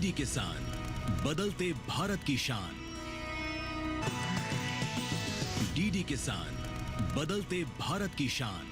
DD किसान, बदलते भारत की शान। डीडी किसान, बदलते भारत की शान।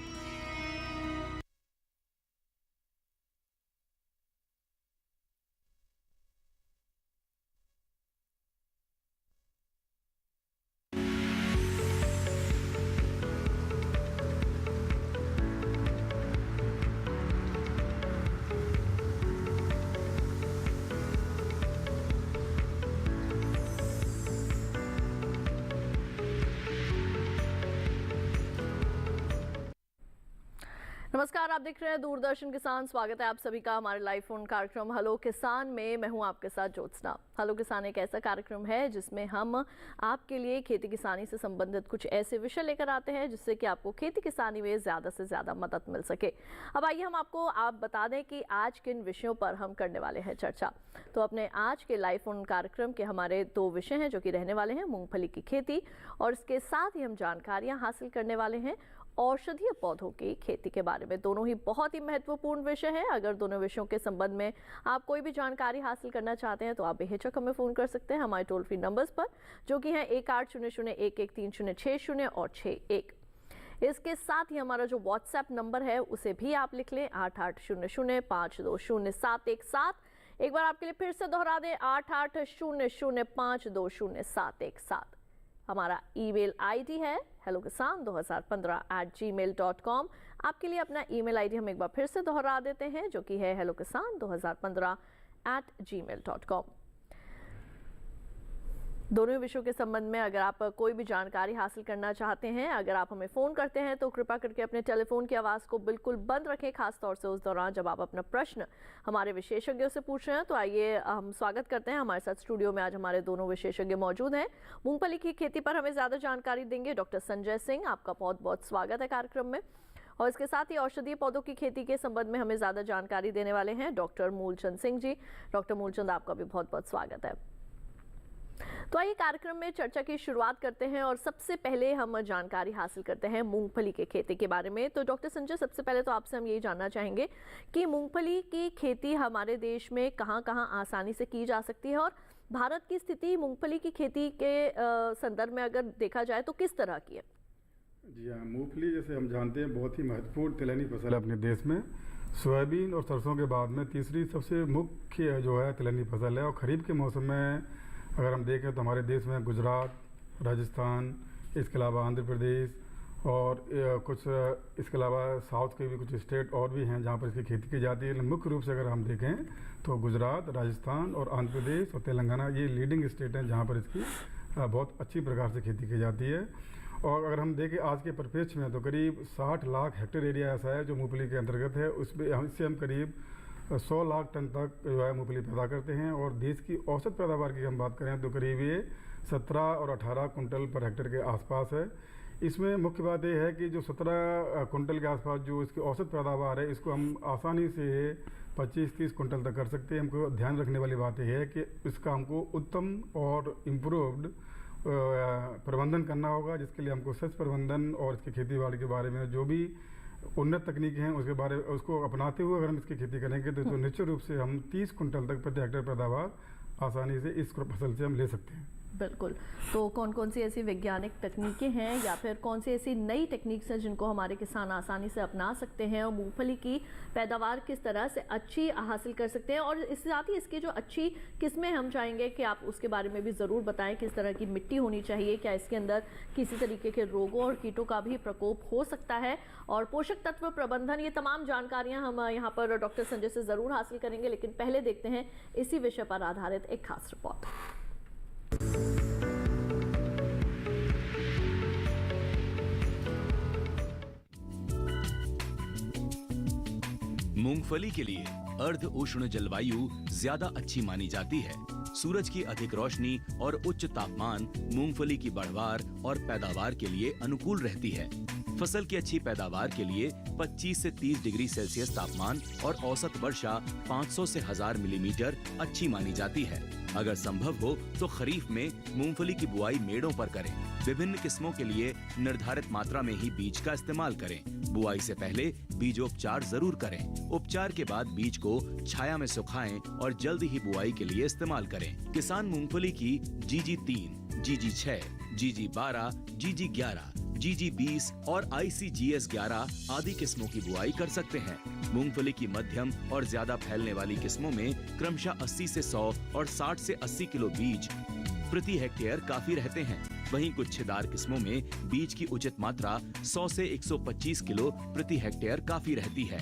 नमस्कार, आप देख रहे हैं दूरदर्शन किसान। स्वागत है आप सभी का हमारे लाइव फोन कार्यक्रम हेलो किसान में। मैं हूं आपके साथ ज्योत्सना। हेलो किसान एक ऐसा कार्यक्रम है जिसमें हम आपके लिए खेती किसानी से संबंधित कुछ ऐसे विषय लेकर आते हैं जिससे कि आपको खेती किसानी में ज़्यादा से ज़्यादा मदद मिल सके। अब आइए हम आपको बता दें कि आज किन विषयों पर हम करने वाले हैं चर्चा। तो अपने आज के लाइव फोन कार्यक्रम के हमारे दो विषय हैं जो कि रहने वाले हैं मूंगफली की खेती, और इसके साथ ही हम जानकारियाँ हासिल करने वाले हैं औषधीय पौधों की खेती के बारे में। दोनों ही बहुत ही महत्वपूर्ण विषय हैं। अगर दोनों विषयों के संबंध में आप कोई भी जानकारी हासिल करना चाहते हैं तो आप बेहिचक हमें फ़ोन कर सकते हैं हमारे टोल फ्री नंबर्स पर, जो कि हैं 1800-113060 और 61। इसके साथ ही हमारा जो व्हाट्सएप नंबर है उसे भी आप लिख लें 8800520717। एक बार आपके लिए फिर से दोहरा दें 8800520717। हमारा ईमेल आईडी है hellokisan2015@gmail.com। आपके लिए अपना ईमेल आईडी हम एक बार फिर से दोहरा देते हैं जो कि है hellokisan2015@gmail.com। दोनों विषयों के संबंध में अगर आप कोई भी जानकारी हासिल करना चाहते हैं, अगर आप हमें फ़ोन करते हैं तो कृपया करके अपने टेलीफोन की आवाज़ को बिल्कुल बंद रखें, खासतौर से उस दौरान जब आप अपना प्रश्न हमारे विशेषज्ञों से पूछ रहे हैं। तो आइए हम स्वागत करते हैं। हमारे साथ स्टूडियो में आज हमारे दोनों विशेषज्ञ मौजूद हैं। मूंगफली की खेती पर हमें ज़्यादा जानकारी देंगे डॉक्टर संजय सिंह, आपका बहुत बहुत स्वागत है कार्यक्रम में। और इसके साथ ही औषधीय पौधों की खेती के संबंध में हमें ज़्यादा जानकारी देने वाले हैं डॉक्टर मूलचंद सिंह जी। डॉक्टर मूलचंद, आपका भी बहुत बहुत स्वागत है। तो आइए कार्यक्रम में चर्चा की शुरुआत करते हैं और सबसे पहले हम जानकारी हासिल करते हैं मूंगफली के खेती के बारे में। तो डॉक्टर संजय, सबसे पहले तो आपसे हम यही जानना चाहेंगे कि मूंगफली की खेती हमारे देश में कहां-कहां आसानी से की जा सकती है, और भारत की स्थिति मूंगफली की खेती के संदर्भ में अगर देखा जाए तो किस तरह की है? जी हाँ, मूंगफली जैसे हम जानते हैं बहुत ही महत्वपूर्ण तिलहनी फसल है अपने देश में। सोयाबीन और सरसों के बाद में तीसरी सबसे मुख्य जो है तिलहनी फसल है। और खरीफ के मौसम में अगर हम देखें तो हमारे देश में गुजरात, राजस्थान, इसके अलावा आंध्र प्रदेश और कुछ इसके अलावा साउथ के भी कुछ स्टेट और भी हैं जहाँ पर इसकी खेती की जाती है। मुख्य रूप से अगर हम देखें तो गुजरात, राजस्थान और आंध्र प्रदेश और तेलंगाना ये लीडिंग स्टेट हैं जहाँ पर इसकी बहुत अच्छी प्रकार से खेती की जाती है। और अगर हम देखें आज के परिप्रेक्ष्य में तो करीब 60 लाख हेक्टेयर एरिया ऐसा है जो मूंगफली के अंतर्गत है। उसमें इससे हम करीब 100 लाख टन तक जो है मूंगफली पैदा करते हैं। और देश की औसत पैदावार की हम बात करें तो करीब ये 17 और 18 कुंटल पर हेक्टेयर के आसपास है। इसमें मुख्य बात यह है कि जो 17 कुंटल के आसपास जो इसकी औसत पैदावार है इसको हम आसानी से 25-30 कुंटल तक कर सकते हैं। हमको ध्यान रखने वाली बात यह है कि इसका हमको उत्तम और इम्प्रूव्ड प्रबंधन करना होगा, जिसके लिए हमको सेच प्रबंधन और इसकी खेती बाड़ी के बारे में जो भी उन्नत तकनीकें हैं उसके बारे में उसको अपनाते हुए अगर हम इसकी खेती करेंगे तो निश्चित रूप से हम 30 कुंटल तक प्रति हेक्टेयर पैदावार आसानी से इस फसल से हम ले सकते हैं। बिल्कुल। तो कौन कौन सी ऐसी वैज्ञानिक तकनीकें हैं या फिर कौन सी ऐसी नई टेक्निक्स हैं जिनको हमारे किसान आसानी से अपना सकते हैं और मूंगफली की पैदावार किस तरह से अच्छी हासिल कर सकते हैं? और इसके साथ ही इसकी जो अच्छी किस्में हम चाहेंगे कि आप उसके बारे में भी ज़रूर बताएं। किस तरह की मिट्टी होनी चाहिए, क्या इसके अंदर किसी तरीके के रोगों और कीटों का भी प्रकोप हो सकता है, और पोषक तत्व प्रबंधन, ये तमाम जानकारियाँ हम यहाँ पर डॉक्टर संजय से ज़रूर हासिल करेंगे। लेकिन पहले देखते हैं इसी विषय पर आधारित एक खास रिपोर्ट। मूंगफली के लिए अर्ध उष्ण जलवायु ज्यादा अच्छी मानी जाती है। सूरज की अधिक रोशनी और उच्च तापमान मूंगफली की बढ़वार और पैदावार के लिए अनुकूल रहती है। फसल की अच्छी पैदावार के लिए 25 से 30 डिग्री सेल्सियस तापमान और औसत वर्षा 500 से 1000 मिलीमीटर अच्छी मानी जाती है। अगर संभव हो तो खरीफ में मूंगफली की बुआई मेड़ों पर करें। विभिन्न किस्मों के लिए निर्धारित मात्रा में ही बीज का इस्तेमाल करें। बुआई से पहले बीजोपचार जरूर करें। उपचार के बाद बीज को छाया में सुखाएं और जल्द ही बुआई के लिए इस्तेमाल करें। किसान मूंगफली की GG3, GG6, GG12, GG11, GG20 और ICGS 11 आदि किस्मों की बुआई कर सकते हैं। मूंगफली की मध्यम और ज्यादा फैलने वाली किस्मों में क्रमशः 80 से 100 और 60 से 80 किलो बीज प्रति हेक्टेयर काफी रहते हैं। वहीं गुच्छेदार किस्मों में बीज की उचित मात्रा 100 से 125 किलो प्रति हेक्टेयर काफी रहती है।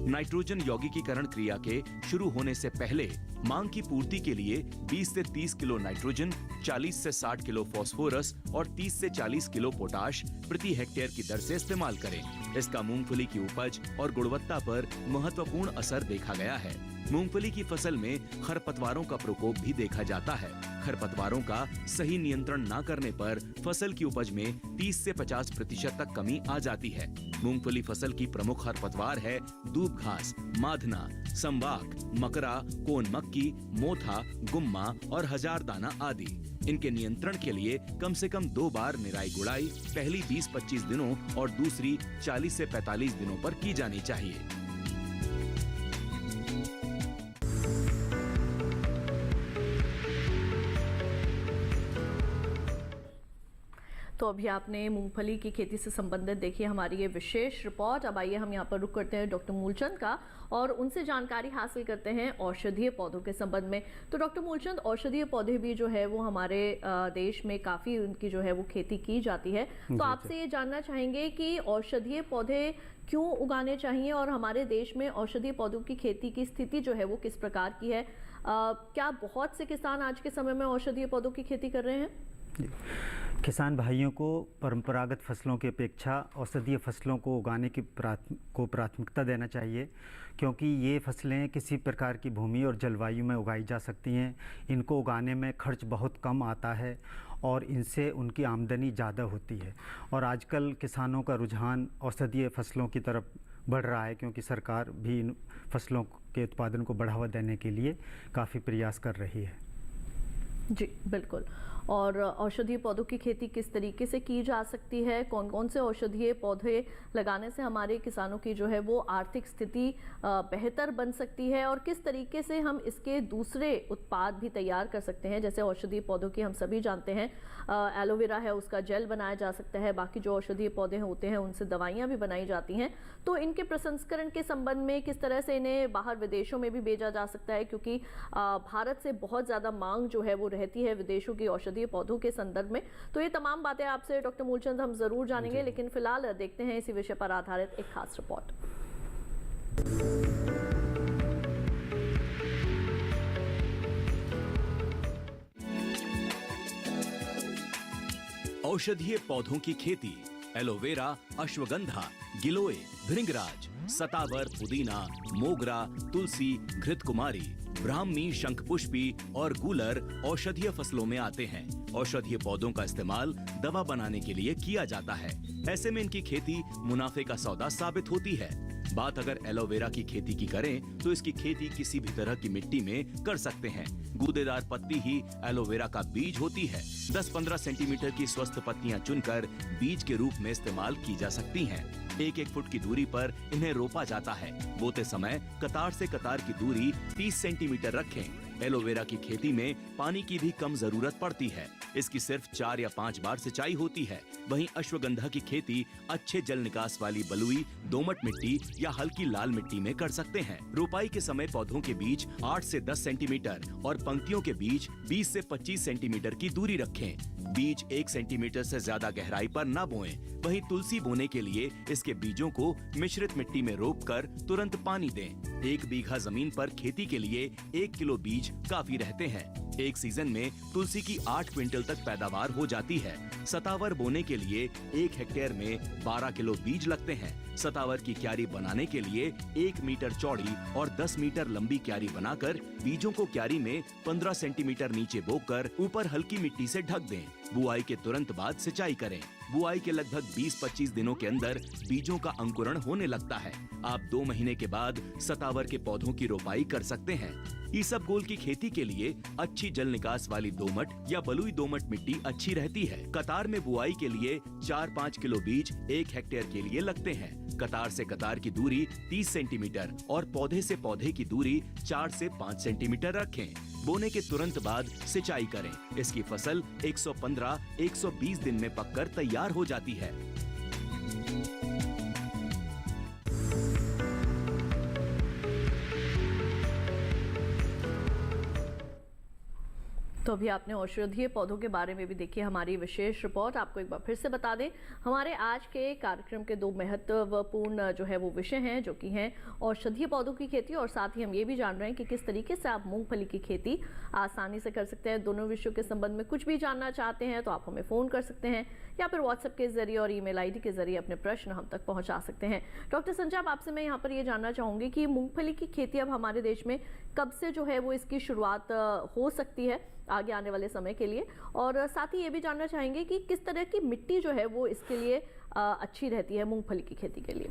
नाइट्रोजन यौगिकीकरण क्रिया के शुरू होने से पहले मांग की पूर्ति के लिए 20 से 30 किलो नाइट्रोजन, 40 से 60 किलो फास्फोरस और 30 से 40 किलो पोटाश प्रति हेक्टेयर की दर से इस्तेमाल करें। इसका मूंगफली की उपज और गुणवत्ता पर महत्वपूर्ण असर देखा गया है। मूंगफली की फसल में खरपतवारों का प्रकोप भी देखा जाता है। खरपतवारों का सही नियंत्रण न करने पर फसल की उपज में 30 से 50% तक कमी आ जाती है। मूंगफली फसल की प्रमुख खरपतवार है दूब घास, माधना, संवाक, मकरा, कोन मक्की, मोथा, गुम्मा और हजारदाना आदि। इनके नियंत्रण के लिए कम से कम 2 बार निराई गुड़ाई पहली 20-25 दिनों और दूसरी 40 से 45 दिनों पर की जानी चाहिए। तो अभी आपने मूंगफली की खेती से संबंधित देखिए हमारी ये विशेष रिपोर्ट। अब आइए हम यहाँ पर रुक करते हैं डॉक्टर मूलचंद का और उनसे जानकारी हासिल करते हैं औषधीय पौधों के संबंध में। तो डॉक्टर मूलचंद, औषधीय पौधे भी जो है वो हमारे देश में काफ़ी उनकी जो है वो खेती की जाती है। तो आपसे ये जानना चाहेंगे कि औषधीय पौधे क्यों उगाने चाहिए और हमारे देश में औषधीय पौधों की खेती की स्थिति जो है वो किस प्रकार की है? क्या बहुत से किसान आज के समय में औषधीय पौधों की खेती कर रहे हैं? किसान भाइयों को परंपरागत फसलों की अपेक्षा औषधीय फसलों को उगाने की प्राथमिकता देना चाहिए, क्योंकि ये फसलें किसी प्रकार की भूमि और जलवायु में उगाई जा सकती हैं। इनको उगाने में खर्च बहुत कम आता है और इनसे उनकी आमदनी ज़्यादा होती है। और आजकल किसानों का रुझान औषधीय फसलों की तरफ बढ़ रहा है, क्योंकि सरकार भी इन फसलों के उत्पादन को बढ़ावा देने के लिए काफ़ी प्रयास कर रही है। जी बिल्कुल। और औषधीय पौधों की खेती किस तरीके से की जा सकती है? कौन कौन से औषधीय पौधे लगाने से हमारे किसानों की जो है वो आर्थिक स्थिति बेहतर बन सकती है और किस तरीके से हम इसके दूसरे उत्पाद भी तैयार कर सकते हैं? जैसे औषधीय पौधों की हम सभी जानते हैं एलोवेरा है, उसका जेल बनाया जा सकता है। बाकी जो औषधीय पौधे होते हैं उनसे दवाइयाँ भी बनाई जाती हैं। तो इनके प्रसंस्करण के संबंध में किस तरह से इन्हें बाहर विदेशों में भी भेजा जा सकता है? क्योंकि भारत से बहुत ज़्यादा मांग जो है वो रहती है विदेशों की औषधीय पौधों के संदर्भ में। तो ये तमाम बातें आपसे डॉक्टर मूलचंद हम जरूर जानेंगे, लेकिन फिलहाल देखते हैं इसी विषय पर आधारित एक खास रिपोर्ट। औषधीय पौधों की खेती, एलोवेरा, अश्वगंधा, गिलोय, भृंगराज, सतावर, पुदीना, मोगरा, तुलसी, घृतकुमारी, ब्राह्मी, शंखपुष्पी और गूलर औषधीय फसलों में आते हैं। औषधीय पौधों का इस्तेमाल दवा बनाने के लिए किया जाता है। ऐसे में इनकी खेती मुनाफे का सौदा साबित होती है। बात अगर एलोवेरा की खेती की करें तो इसकी खेती किसी भी तरह की मिट्टी में कर सकते हैं। गूदेदार पत्ती ही एलोवेरा का बीज होती है। 10-15 सेंटीमीटर की स्वस्थ पत्तियां चुनकर बीज के रूप में इस्तेमाल की जा सकती हैं। 1-1 फुट की दूरी पर इन्हें रोपा जाता है। बोते समय कतार से कतार की दूरी 30 सेंटीमीटर रखें। एलोवेरा की खेती में पानी की भी कम जरूरत पड़ती है। इसकी सिर्फ 4 या 5 बार सिंचाई होती है। वहीं अश्वगंधा की खेती अच्छे जल निकास वाली बलुई, दोमट मिट्टी या हल्की लाल मिट्टी में कर सकते हैं। रोपाई के समय पौधों के बीच 8 से 10 सेंटीमीटर और पंक्तियों के बीच 20 से 25 सेंटीमीटर की दूरी रखें। बीज 1 सेंटीमीटर से ज्यादा गहराई पर न बोएं। वहीं तुलसी बोने के लिए इसके बीजों को मिश्रित मिट्टी में रोपकर तुरंत पानी दें। 1 बीघा जमीन पर खेती के लिए 1 किलो बीज काफी रहते हैं। एक सीजन में तुलसी की 8 क्विंटल तक पैदावार हो जाती है। सतावर बोने के लिए 1 हेक्टेयर में 12 किलो बीज लगते हैं। सतावर की क्यारी बनाने के लिए 1 मीटर चौड़ी और 10 मीटर लंबी क्यारी बनाकर बीजों को क्यारी में 15 सेंटीमीटर नीचे बोकर ऊपर हल्की मिट्टी से ढक दें। बुआई के तुरंत बाद सिंचाई करें। बुआई के लगभग 20-25 दिनों के अंदर बीजों का अंकुरण होने लगता है। आप 2 महीने के बाद सतावर के पौधों की रोपाई कर सकते हैं। इसबगोल की खेती के लिए अच्छी जल निकास वाली दोमट या बलुई दोमट मिट्टी अच्छी रहती है। कतार में बुआई के लिए 4-5 किलो बीज 1 हेक्टेयर के लिए लगते हैं। कतार से कतार की दूरी 30 सेंटीमीटर और पौधे से पौधे की दूरी 4 से 5 सेंटीमीटर रखें। बोने के तुरंत बाद सिंचाई करें। इसकी फसल 115-120 दिन में पककर तैयार हो जाती है। तो अभी आपने औषधीय पौधों के बारे में भी देखी हमारी विशेष रिपोर्ट। आपको एक बार फिर से बता दें, हमारे आज के कार्यक्रम के 2 महत्वपूर्ण जो है वो विषय हैं, जो कि हैं औषधीय पौधों की खेती, और साथ ही हम ये भी जान रहे हैं कि किस तरीके से आप मूंगफली की खेती आसानी से कर सकते हैं। दोनों विषयों के संबंध में कुछ भी जानना चाहते हैं तो आप हमें फ़ोन कर सकते हैं या फिर व्हाट्सएप के जरिए और ईमेल आईडी के जरिए अपने प्रश्न हम तक पहुँचा सकते हैं। डॉक्टर संजय, आपसे मैं यहाँ पर ये जानना चाहूँगी कि मूँगफली की खेती अब हमारे देश में कब से जो है वो इसकी शुरुआत हो सकती है आगे आने वाले समय के लिए, और साथ ही ये भी जानना चाहेंगे कि किस तरह की मिट्टी जो है वो इसके लिए अच्छी रहती है मूंगफली की खेती के लिए।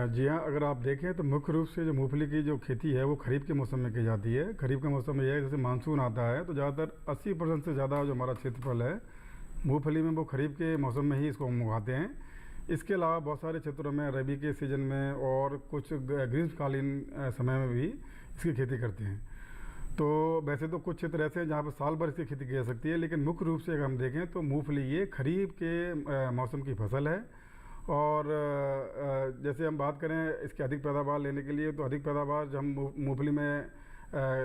जी हाँ, अगर आप देखें तो मुख्य रूप से जो मूंगफली की जो खेती है वो खरीफ के मौसम में की जाती है। खरीफ के मौसम में यह है जैसे मानसून आता है तो ज़्यादातर 80% से ज़्यादा जो हमारा क्षेत्रफल है मूंगफली में वो खरीफ के मौसम में ही इसको हम उगाते हैं। इसके अलावा बहुत सारे क्षेत्रों में रबी के सीजन में और कुछ ग्रीष्मकालीन समय में भी इसकी खेती करते हैं। तो वैसे तो कुछ क्षेत्र ऐसे हैं जहाँ पर साल भर इसकी खेती की जा सकती है, लेकिन मुख्य रूप से अगर हम देखें तो मूंगफली ये खरीफ के मौसम की फसल है। और जैसे हम बात करें इसकी अधिक पैदावार लेने के लिए, तो अधिक पैदावार जब हम मूंगफली में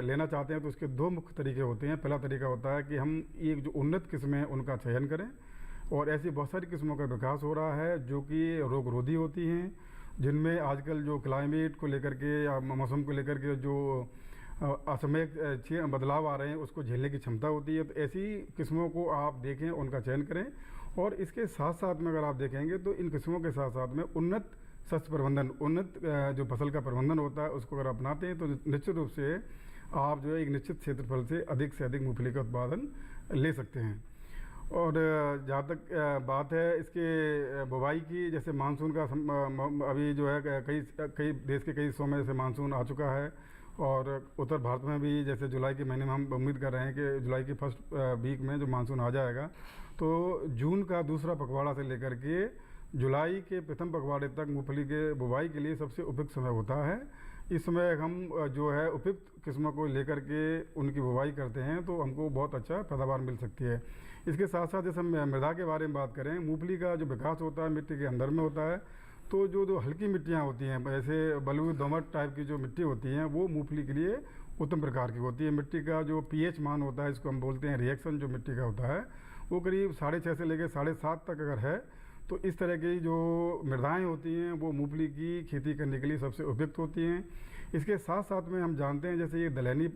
लेना चाहते हैं तो उसके 2 मुख्य तरीके होते हैं। पहला तरीका होता है कि हम एक जो उन्नत किस्में हैं उनका चयन करें, और ऐसी बहुत सारी किस्मों का विकास हो रहा है जो कि रोगरोधी होती हैं, जिनमें आजकल जो क्लाइमेट को लेकर के या मौसम को लेकर के जो असमय बदलाव आ रहे हैं उसको झेलने की क्षमता होती है। तो ऐसी किस्मों को आप देखें, उनका चयन करें। और इसके साथ साथ में अगर आप देखेंगे तो इन किस्मों के साथ साथ में उन्नत शस्य प्रबंधन, उन्नत जो फसल का प्रबंधन होता है उसको अगर अपनाते हैं तो निश्चित रूप से आप जो है एक निश्चित क्षेत्रफल से अधिक मूंगफली का उत्पादन ले सकते हैं। और जहाँ तक बात है इसके बुवाई की, जैसे मानसून का अभी जो है कई देश के कई हिस्सों में जैसे मानसून आ चुका है, और उत्तर भारत में भी जैसे जुलाई के महीने में हम उम्मीद कर रहे हैं कि जुलाई की फर्स्ट वीक में जो मानसून आ जाएगा, तो जून का दूसरा पखवाड़ा से लेकर के जुलाई के प्रथम पखवाड़े तक मूंगफली के बुवाई के लिए सबसे उपयुक्त समय होता है। इस समय हम जो है उपयुक्त किस्मों को लेकर के उनकी बुवाई करते हैं तो हमको बहुत अच्छा पैदावार मिल सकती है। इसके साथ साथ जैसे हम मृदा के बारे में बात करें, मूंगफली का जो विकास होता है मिट्टी के अंदर में होता है। तो जो हल्की मिट्टियाँ होती हैं, जैसे बलुई दोमट टाइप की जो मिट्टी होती हैं, वो मूंगफली के लिए उत्तम प्रकार की होती है। मिट्टी का जो पीएच मान होता है, इसको हम बोलते हैं रिएक्शन, जो मिट्टी का होता है वो करीब 6.5 से लेकर 7.5 तक अगर है तो इस तरह की जो मृदाएँ होती हैं वो मूंगफली की खेती करने के लिए सबसे उपयुक्त होती हैं। इसके साथ साथ में हम जानते हैं जैसे ये दलहनी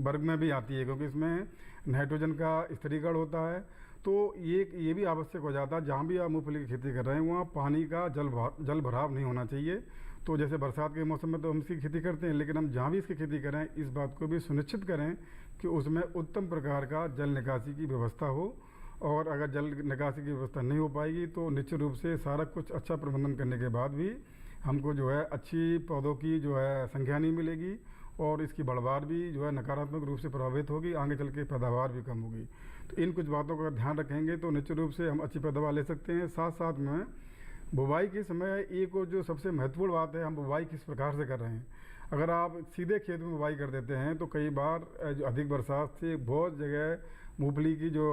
वर्ग में भी आती है, क्योंकि इसमें नाइट्रोजन का स्थिरीकरण होता है। तो ये भी आवश्यक हो जाता है, जहाँ भी आप मूंगफली की खेती कर रहे हैं वहाँ पानी का जल भराव नहीं होना चाहिए। तो जैसे बरसात के मौसम में तो हम इसकी खेती करते हैं, लेकिन हम जहाँ भी इसकी खेती करें इस बात को भी सुनिश्चित करें कि उसमें उत्तम प्रकार का जल निकासी की व्यवस्था हो। और अगर जल निकासी की व्यवस्था नहीं हो पाएगी तो निश्चित रूप से सारा कुछ अच्छा प्रबंधन करने के बाद भी हमको जो है अच्छी पौधों की जो है संख्या नहीं मिलेगी, और इसकी बढ़वार भी जो है नकारात्मक रूप से प्रभावित होगी, आगे चल के पैदावार भी कम होगी। तो इन कुछ बातों का ध्यान रखेंगे तो निश्चित रूप से हम अच्छी पैदावार ले सकते हैं। साथ साथ में बुवाई के समय एक और जो सबसे महत्वपूर्ण बात है, हम बुवाई किस प्रकार से कर रहे हैं। अगर आप सीधे खेत में बुवाई कर देते हैं तो कई बार जो अधिक बरसात से बहुत जगह मूंगफली की जो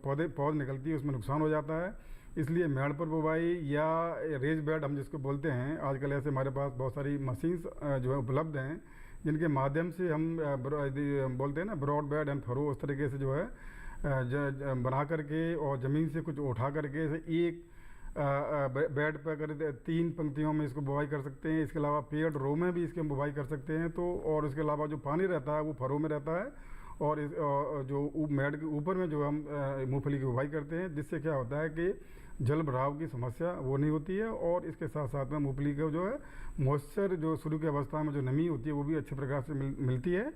पौध निकलती है उसमें नुकसान हो जाता है। इसलिए मेड़ पर बुवाई या रेज बेड हम जिसको बोलते हैं, आजकल ऐसे हमारे पास बहुत सारी मशीन्स जो है उपलब्ध हैं जिनके माध्यम से हम बोलते हैं ना ब्रॉड बेड एंड फरो, उस तरीके से जो है बना करके और ज़मीन से कुछ उठा करके एक बेड पर अगर 3 पंक्तियों में इसको बुवाई कर सकते हैं। इसके अलावा पेड़ रो में भी इसके हम बुवाई कर सकते हैं। तो और इसके अलावा जो पानी रहता है वो फरों में रहता है, और जो मेड़ के ऊपर में जो हम मूंगफली की बुवाई करते हैं, जिससे क्या होता है कि जल भराव की समस्या वो नहीं होती है। और इसके साथ साथ में मूंगफली का जो है मॉइस्चर, जो शुरू की अवस्था में जो नमी होती है वो भी अच्छे प्रकार से मिलती है।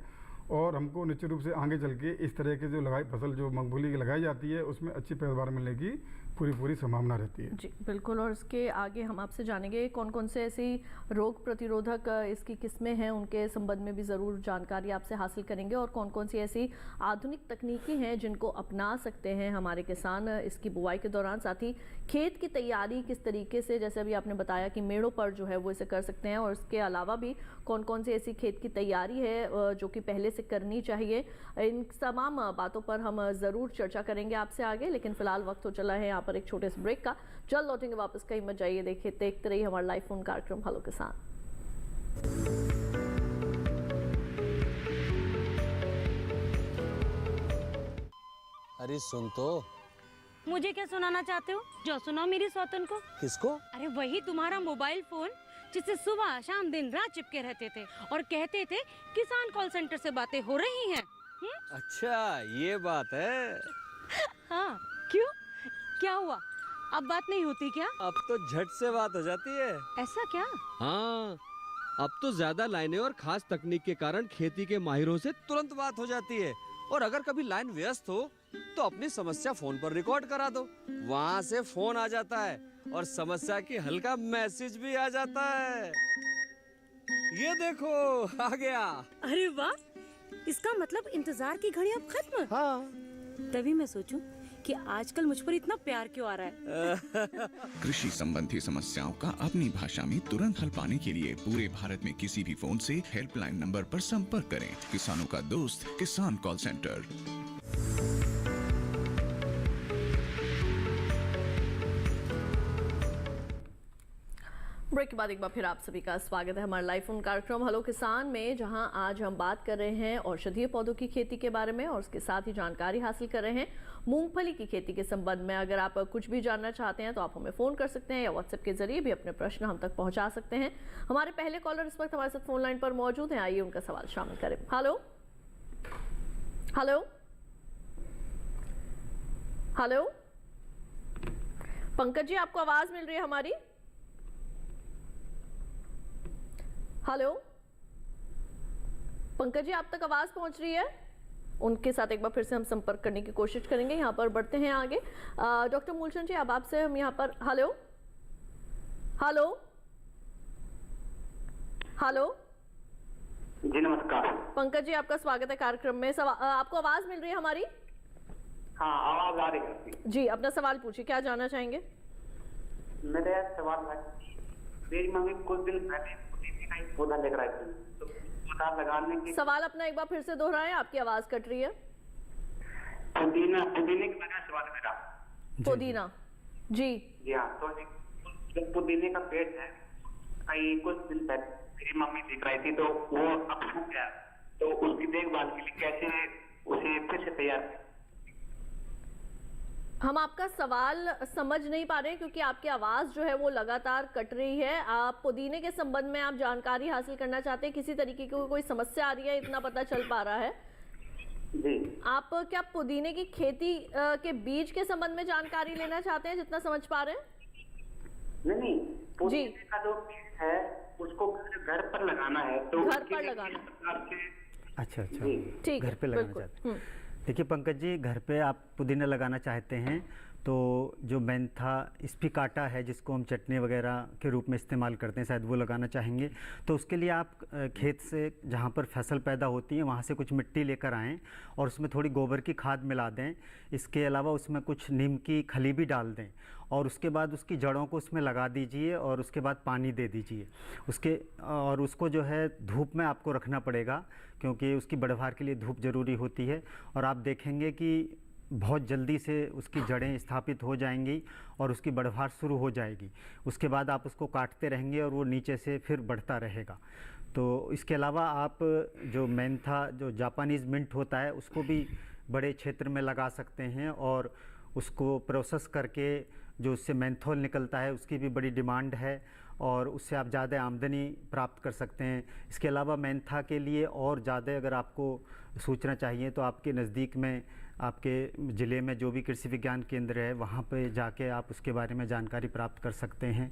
और हमको निश्चित रूप से आगे चल के इस तरह के जो फसल जो मूंगफली की लगाई जाती है उसमें अच्छी पैदावार मिलने की पूरी संभावना रहती है। जी बिल्कुल। और इसके आगे हम आपसे जानेंगे कौन कौन से ऐसी रोग प्रतिरोधक इसकी किस्में हैं, उनके संबंध में भी ज़रूर जानकारी आपसे हासिल करेंगे, और कौन कौन सी ऐसी आधुनिक तकनीकी हैं जिनको अपना सकते हैं हमारे किसान इसकी बुआई के दौरान। साथ ही खेत की तैयारी किस तरीके से, जैसे अभी आपने बताया कि मेड़ों पर जो है वो इसे कर सकते हैं, और इसके अलावा भी कौन कौन सी ऐसी खेत की तैयारी है जो कि पहले से करनी चाहिए, इन तमाम बातों पर हम ज़रूर चर्चा करेंगे आपसे आगे। लेकिन फिलहाल वक्त हो चला है यहाँ पर एक छोटे से ब्रेक का। जल्द लौटेंगे वापस, कहीं मत जाइए, देखते रहिए हमारा लाइव फोन कार्यक्रम हेलो किसान। अरे सुन तो। मुझे क्या सुनाना चाहते हो? जो सुनाओ मेरी सौतन को। किसको? अरे वही तुम्हारा मोबाइल फोन जिससे सुबह शाम दिन रात चिपके रहते थे और कहते थे किसान कॉल सेंटर से बातें हो रही हैं। अच्छा ये बात है। हाँ क्यों, क्या हुआ? अब बात नहीं होती क्या? अब तो झट से बात हो जाती है। ऐसा क्या? हाँ, अब तो ज्यादा लाइनें और खास तकनीक के कारण खेती के माहिरों से तुरंत बात हो जाती है। और अगर कभी लाइन व्यस्त हो तो अपनी समस्या फोन पर रिकॉर्ड करा दो, वहाँ से फोन आ जाता है और समस्या की हल का मैसेज भी आ जाता है। ये देखो आ गया। अरे वाह, इसका मतलब इंतजार की घड़ी अब खत्म। हाँ। तभी मैं सोचूं कि आजकल मुझ पर इतना प्यार क्यों आ रहा है। कृषि संबंधी समस्याओं का अपनी भाषा में तुरंत हल पाने के लिए पूरे भारत में किसी भी फोन से हेल्पलाइन नंबर पर संपर्क करें। किसानों का दोस्त किसान कॉल सेंटर। ब्रेक के बाद एक बार फिर आप सभी का स्वागत है हमारे लाइव फोन कार्यक्रम हेलो किसान में, जहां आज हम बात कर रहे हैं औषधीय पौधों की खेती के बारे में, और उसके साथ ही जानकारी हासिल कर रहे हैं मूंगफली की खेती के संबंध में। अगर आप कुछ भी जानना चाहते हैं तो आप हमें फ़ोन कर सकते हैं या व्हाट्सएप के जरिए भी अपने प्रश्न हम तक पहुंचा सकते हैं। हमारे पहले कॉलर इस वक्त हमारे साथ फोन लाइन पर मौजूद हैं, आइए उनका सवाल शामिल करें। Hello hello hello, Pankaj ji आपको आवाज मिल रही है हमारी? हेलो पंकज जी, आप तक आवाज पहुंच रही है? उनके साथ एक बार फिर से हम संपर्क करने की कोशिश करेंगे। यहाँ पर बढ़ते हैं आगे। डॉक्टर मूलचंद जी, अब आपसे हम यहाँ पर हेलो हेलो हेलो जी नमस्कार। पंकज जी आपका स्वागत है कार्यक्रम में। आपको आवाज मिल रही है हमारी? हाँ आवाज आ रही है जी, अपना सवाल पूछिए, क्या जानना चाहेंगे? मेरा सवाल है, मेरी मम्मी कुछ दिन पहले पुदीने का एक पौधा लेकर आई थी, तो पौधा लगाने के सवाल अपना एक बार फिर से दोहराएं, आपकी आवाज कट रही है। पुदीने के बारे में सवाल है मेरा। पुदीना जी जी हाँ, तो जो पुदीने का पेड़ है कुछ दिन पहले मेरी मम्मी देख रही थी, तो वो अब सूख गया, तो उसकी देखभाल के लिए कैसे उसे फिर से तैयार करें? हम आपका सवाल समझ नहीं पा रहे क्योंकि आपकी आवाज जो है वो लगातार कट रही है। आप पुदीने के संबंध में आप जानकारी हासिल करना चाहते हैं, किसी तरीके की कोई समस्या आ रही है, इतना पता चल पा रहा है। जी। आप क्या पुदीने की खेती के बीज के संबंध में जानकारी लेना चाहते हैं, जितना समझ पा रहे हैं? नहीं, पुदीने का जो बीज है उसको घर पर लगाना है, तो घर पर लगाना। अच्छा ठीक घर पे लगाना चाहते हैं। देखिए पंकज जी, घर पे आप पुदीना लगाना चाहते हैं तो जो मेंथा स्पिकाटा है, जिसको हम चटनी वगैरह के रूप में इस्तेमाल करते हैं, शायद वो लगाना चाहेंगे। तो उसके लिए आप खेत से जहाँ पर फसल पैदा होती है वहाँ से कुछ मिट्टी लेकर आएँ और उसमें थोड़ी गोबर की खाद मिला दें। इसके अलावा उसमें कुछ नीम की खली भी डाल दें और उसके बाद उसकी जड़ों को उसमें लगा दीजिए और उसके बाद पानी दे दीजिए और उसको जो है धूप में आपको रखना पड़ेगा, क्योंकि उसकी बढ़वार के लिए धूप ज़रूरी होती है। और आप देखेंगे कि बहुत जल्दी से उसकी जड़ें स्थापित हो जाएंगी और उसकी बढ़वार शुरू हो जाएगी। उसके बाद आप उसको काटते रहेंगे और वो नीचे से फिर बढ़ता रहेगा। तो इसके अलावा आप जो मेंथा, जो जापानीज़ मिंट होता है, उसको भी बड़े क्षेत्र में लगा सकते हैं और उसको प्रोसेस करके जो उससे मेंथोल निकलता है उसकी भी बड़ी डिमांड है और उससे आप ज़्यादा आमदनी प्राप्त कर सकते हैं। इसके अलावा मेंथा के लिए और ज़्यादा अगर आपको सूचना चाहिए तो आपके नज़दीक में आपके ज़िले में जो भी कृषि विज्ञान केंद्र है वहाँ पे जाके आप उसके बारे में जानकारी प्राप्त कर सकते हैं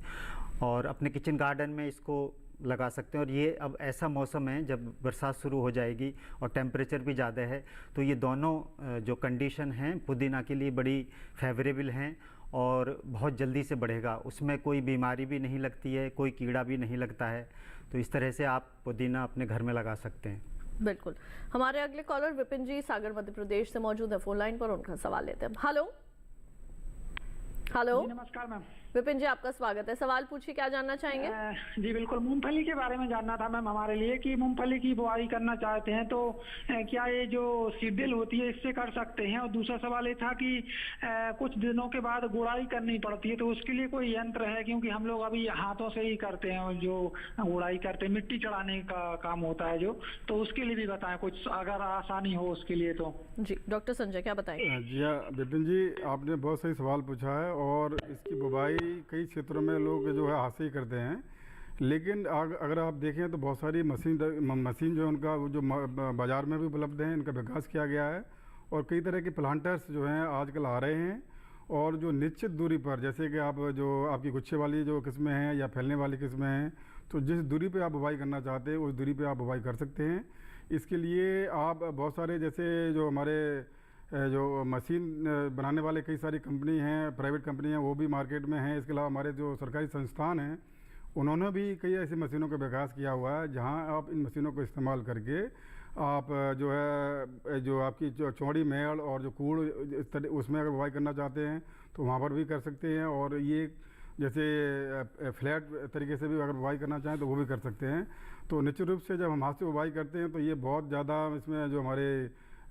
और अपने किचन गार्डन में इसको लगा सकते हैं। और ये अब ऐसा मौसम है जब बरसात शुरू हो जाएगी और टेम्परेचर भी ज़्यादा है, तो ये दोनों जो कंडीशन हैं पुदीना के लिए बड़ी फेवरेबल हैं और बहुत जल्दी से बढ़ेगा। उसमें कोई बीमारी भी नहीं लगती है, कोई कीड़ा भी नहीं लगता है। तो इस तरह से आप पुदीना अपने घर में लगा सकते हैं। बिल्कुल। हमारे अगले कॉलर विपिन जी सागर मध्य प्रदेश से मौजूद है फोन लाइन पर, उनका सवाल लेते हैं। हेलो हेलो, नमस्कार मैम। विपिन जी आपका स्वागत है, सवाल पूछिए, क्या जानना चाहेंगे? जी बिल्कुल, मूंगफली के बारे में जानना था मैम हमारे लिए कि मूंगफली की बुआई करना चाहते हैं तो क्या ये जो सीडल होती है इससे कर सकते हैं? और दूसरा सवाल ये था कि कुछ दिनों के बाद गुड़ाई करनी पड़ती है, तो उसके लिए कोई यंत्र है? क्योंकि हम लोग अभी हाथों से ही करते हैं, जो गुड़ाई करते हैं मिट्टी चढ़ाने का काम होता है जो, तो उसके लिए भी बताएं कुछ अगर आसानी हो उसके लिए तो। जी डॉक्टर संजय क्या बताएंगे? जी हाँ विपिन जी, आपने बहुत सही सवाल पूछा है और इसकी बुवाई कई क्षेत्रों में लोग जो है हाथ से ही करते हैं, लेकिन अगर आप देखें तो बहुत सारी मशीन जो है उनका जो बाज़ार में भी उपलब्ध हैं, इनका विकास किया गया है और कई तरह के प्लांटर्स जो हैं आजकल आ रहे हैं और जो निश्चित दूरी पर, जैसे कि आप जो आपकी गुच्छे वाली जो किस्में हैं या फैलने वाली किस्में हैं, तो जिस दूरी पे आप बुवाई करना चाहते हैं उस दूरी पे आप बुवाई कर सकते हैं। इसके लिए आप बहुत सारे जैसे जो हमारे जो मशीन बनाने वाले कई सारी कंपनी हैं, प्राइवेट कंपनी हैं, वो भी मार्केट में हैं। इसके अलावा हमारे जो सरकारी संस्थान हैं उन्होंने भी कई ऐसी मशीनों का विकास किया हुआ है जहां आप इन मशीनों को इस्तेमाल करके आप जो है जो आपकी जो चौड़ी मेड़ और जो कूड़ इस तरह उसमें अगर बुवाई करना चाहते हैं तो वहाँ पर भी कर सकते हैं। और ये जैसे फ्लैट तरीके से भी अगर बुवाई करना चाहें तो वो भी कर सकते हैं। तो निश्चित रूप से जब हम हाथ से बुवाई करते हैं तो ये बहुत ज़्यादा इसमें जो हमारे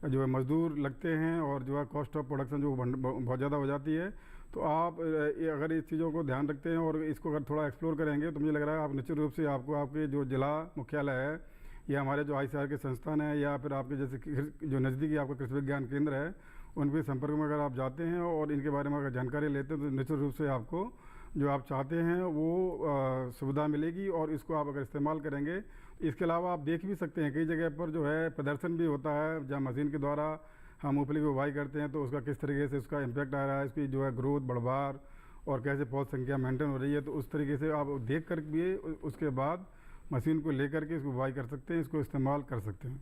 जो है मज़दूर लगते हैं और जो है कॉस्ट ऑफ प्रोडक्शन जो बहुत ज़्यादा हो जाती है। तो आप अगर इस चीज़ों को ध्यान रखते हैं और इसको अगर थोड़ा एक्सप्लोर करेंगे तो मुझे लग रहा है आप निश्चित रूप से आपको आपके जो जिला मुख्यालय है या हमारे जो ICAR के संस्थान है या फिर आपके जैसे जो नज़दीकी आपका कृषि विज्ञान केंद्र है उनके संपर्क में अगर आप जाते हैं और इनके बारे में अगर जानकारी लेते हैं तो निश्चित रूप से आपको जो आप चाहते हैं वो सुविधा मिलेगी और इसको आप अगर इस्तेमाल करेंगे। इसके अलावा आप देख भी सकते हैं कई जगह पर जो है प्रदर्शन भी होता है जहाँ मशीन के द्वारा हम मूंगफली की बुवाई करते हैं तो उसका किस तरीके से उसका इम्पैक्ट आ रहा है, इसकी जो है ग्रोथ बढ़वार और कैसे पौध संख्या मेंटेन हो रही है। तो उस तरीके से आप देख कर भी उसके बाद मशीन को लेकर के इसको बुवाई कर सकते हैं, इसको इस्तेमाल कर सकते हैं।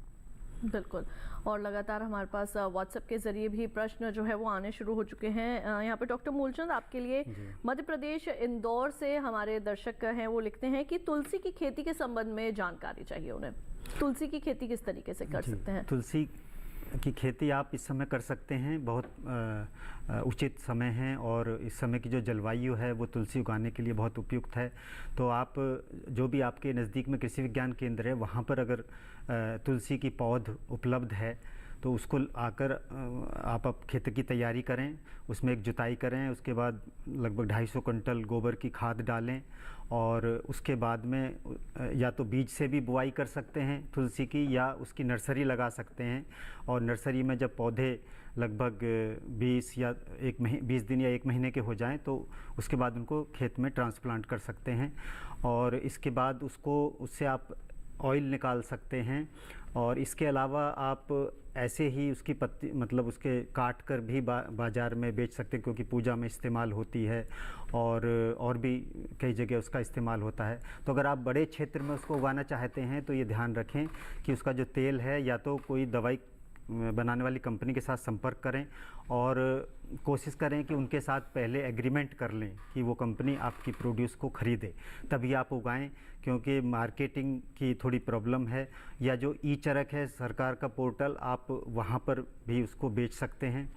बिल्कुल। और लगातार हमारे पास व्हाट्सएप के जरिए भी प्रश्न जो है वो आने शुरू हो चुके हैं। यहाँ पे डॉक्टर मूलचंद आपके लिए मध्य प्रदेश इंदौर से हमारे दर्शक हैं, वो लिखते हैं कि तुलसी की खेती के संबंध में जानकारी चाहिए उन्हें। तुलसी की खेती किस तरीके से कर सकते हैं? तुलसी की खेती आप इस समय कर सकते हैं, बहुत उचित समय है और इस समय की जो जलवायु है वो तुलसी उगाने के लिए बहुत उपयुक्त है। तो आप जो भी आपके नज़दीक में कृषि विज्ञान केंद्र है वहाँ पर अगर तुलसी की पौध उपलब्ध है तो उसको आकर आप खेत की तैयारी करें, उसमें एक जुताई करें, उसके बाद लगभग 250 क्विंटल गोबर की खाद डालें और उसके बाद में या तो बीज से भी बुआई कर सकते हैं तुलसी की या उसकी नर्सरी लगा सकते हैं। और नर्सरी में जब पौधे लगभग 20 दिन या 1 महीने के हो जाएं तो उसके बाद उनको खेत में ट्रांसप्लांट कर सकते हैं और इसके बाद उससे आप ऑयल निकाल सकते हैं। और इसके अलावा आप ऐसे ही उसकी पत्ती मतलब उसके काट कर भी बाज़ार में बेच सकते हैं क्योंकि पूजा में इस्तेमाल होती है और भी कई जगह उसका इस्तेमाल होता है। तो अगर आप बड़े क्षेत्र में उसको उगाना चाहते हैं तो ये ध्यान रखें कि उसका जो तेल है या तो कोई दवाई बनाने वाली कंपनी के साथ संपर्क करें और कोशिश करें कि उनके साथ पहले एग्रीमेंट कर लें कि वो कंपनी आपकी प्रोड्यूस को ख़रीदे, तभी आप उगाएं। क्योंकि मार्केटिंग की थोड़ी प्रॉब्लम है। या जो ई-चरक है सरकार का पोर्टल, आप वहाँ पर भी उसको बेच सकते हैं।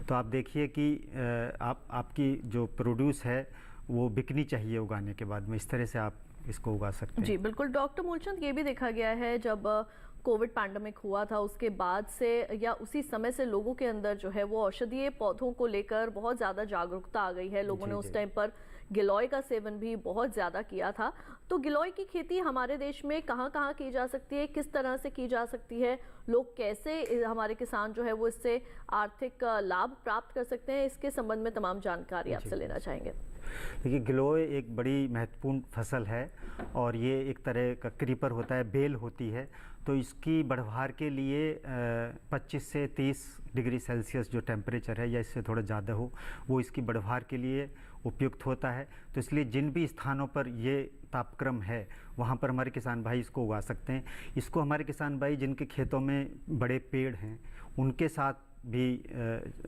तो आप देखिए कि आपकी जो प्रोड्यूस है वो बिकनी चाहिए उगाने के बाद में, इस तरह से आप इसको उगा सकते हैं। जी बिल्कुल। डॉक्टर मूलचंद, ये भी देखा गया है जब कोविड पैंडेमिक हुआ था उसके बाद से या उसी समय से लोगों के अंदर जो है वो औषधीय पौधों को लेकर बहुत ज़्यादा जागरूकता आ गई है। लोगों ने उस टाइम पर गिलोय का सेवन भी बहुत ज़्यादा किया था। तो गिलोय की खेती हमारे देश में कहाँ कहाँ की जा सकती है, किस तरह से की जा सकती है, लोग कैसे, हमारे किसान जो है वो इससे आर्थिक लाभ प्राप्त कर सकते हैं, इसके संबंध में तमाम जानकारी आपसे लेना चाहेंगे। देखिए, गिलोय एक बड़ी महत्वपूर्ण फसल है और ये एक तरह का क्रीपर होता है, बेल होती है। तो इसकी बढ़वार के लिए 25 से 30 डिग्री सेल्सियस जो टेम्परेचर है या इससे थोड़ा ज़्यादा हो वो इसकी बढ़वार के लिए उपयुक्त होता है। तो इसलिए जिन भी स्थानों पर ये तापक्रम है वहाँ पर हमारे किसान भाई इसको उगा सकते हैं। इसको हमारे किसान भाई जिनके खेतों में बड़े पेड़ हैं उनके साथ भी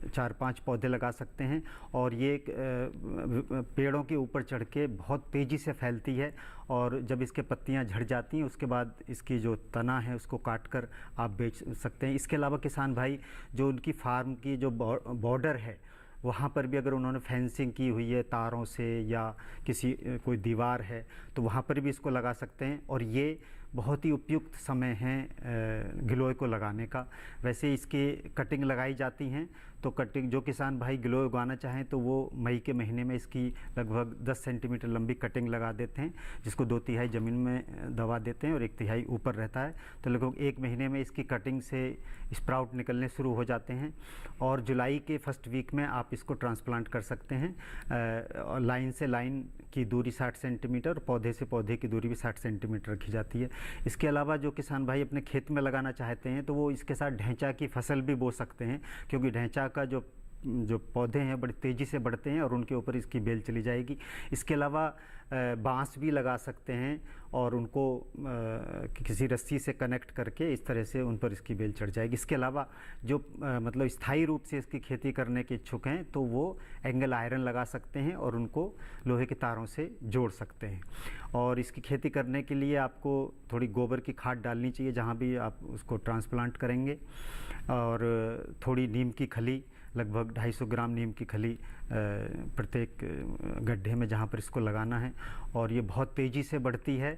4-5 पौधे लगा सकते हैं। और ये पेड़ों के ऊपर चढ़ के बहुत तेज़ी से फैलती है और जब इसके पत्तियां झड़ जाती हैं उसके बाद इसकी जो तना है उसको काट कर आप बेच सकते हैं। इसके अलावा किसान भाई जो उनकी फार्म की जो बॉर्डर है वहाँ पर भी अगर उन्होंने फेंसिंग की हुई है तारों से या किसी कोई दीवार है तो वहाँ पर भी इसको लगा सकते हैं। और ये बहुत ही उपयुक्त समय है गिलोय को लगाने का। वैसे इसकी कटिंग लगाई जाती हैं तो कटिंग जो किसान भाई गिलोय उगाना चाहें तो वो मई के महीने में इसकी लगभग 10 सेंटीमीटर लंबी कटिंग लगा देते हैं, जिसको 2/3 ज़मीन में दबा देते हैं और 1/3 ऊपर रहता है। तो लगभग 1 महीने में इसकी कटिंग से स्प्राउट निकलने शुरू हो जाते हैं और जुलाई के फर्स्ट वीक में आप इसको ट्रांसप्लांट कर सकते हैं। लाइन से लाइन की दूरी 60 सेंटीमीटर और पौधे से पौधे की दूरी भी 60 सेंटीमीटर रखी जाती है। इसके अलावा जो किसान भाई अपने खेत में लगाना चाहते हैं तो वो इसके साथ ढैंचा की फसल भी बो सकते हैं, क्योंकि ढैंचा का जो पौधे हैं बड़ी तेज़ी से बढ़ते हैं और उनके ऊपर इसकी बेल चली जाएगी। इसके अलावा बांस भी लगा सकते हैं और उनको किसी रस्सी से कनेक्ट करके इस तरह से उन पर इसकी बेल चढ़ जाएगी। इसके अलावा जो मतलब स्थायी रूप से इसकी खेती करने के इच्छुक हैं तो वो एंगल आयरन लगा सकते हैं और उनको लोहे के तारों से जोड़ सकते हैं। और इसकी खेती करने के लिए आपको थोड़ी गोबर की खाद डालनी चाहिए जहाँ भी आप उसको ट्रांसप्लांट करेंगे, और थोड़ी नीम की खली, लगभग 250 ग्राम नीम की खली प्रत्येक गड्ढे में जहाँ पर इसको लगाना है। और ये बहुत तेज़ी से बढ़ती है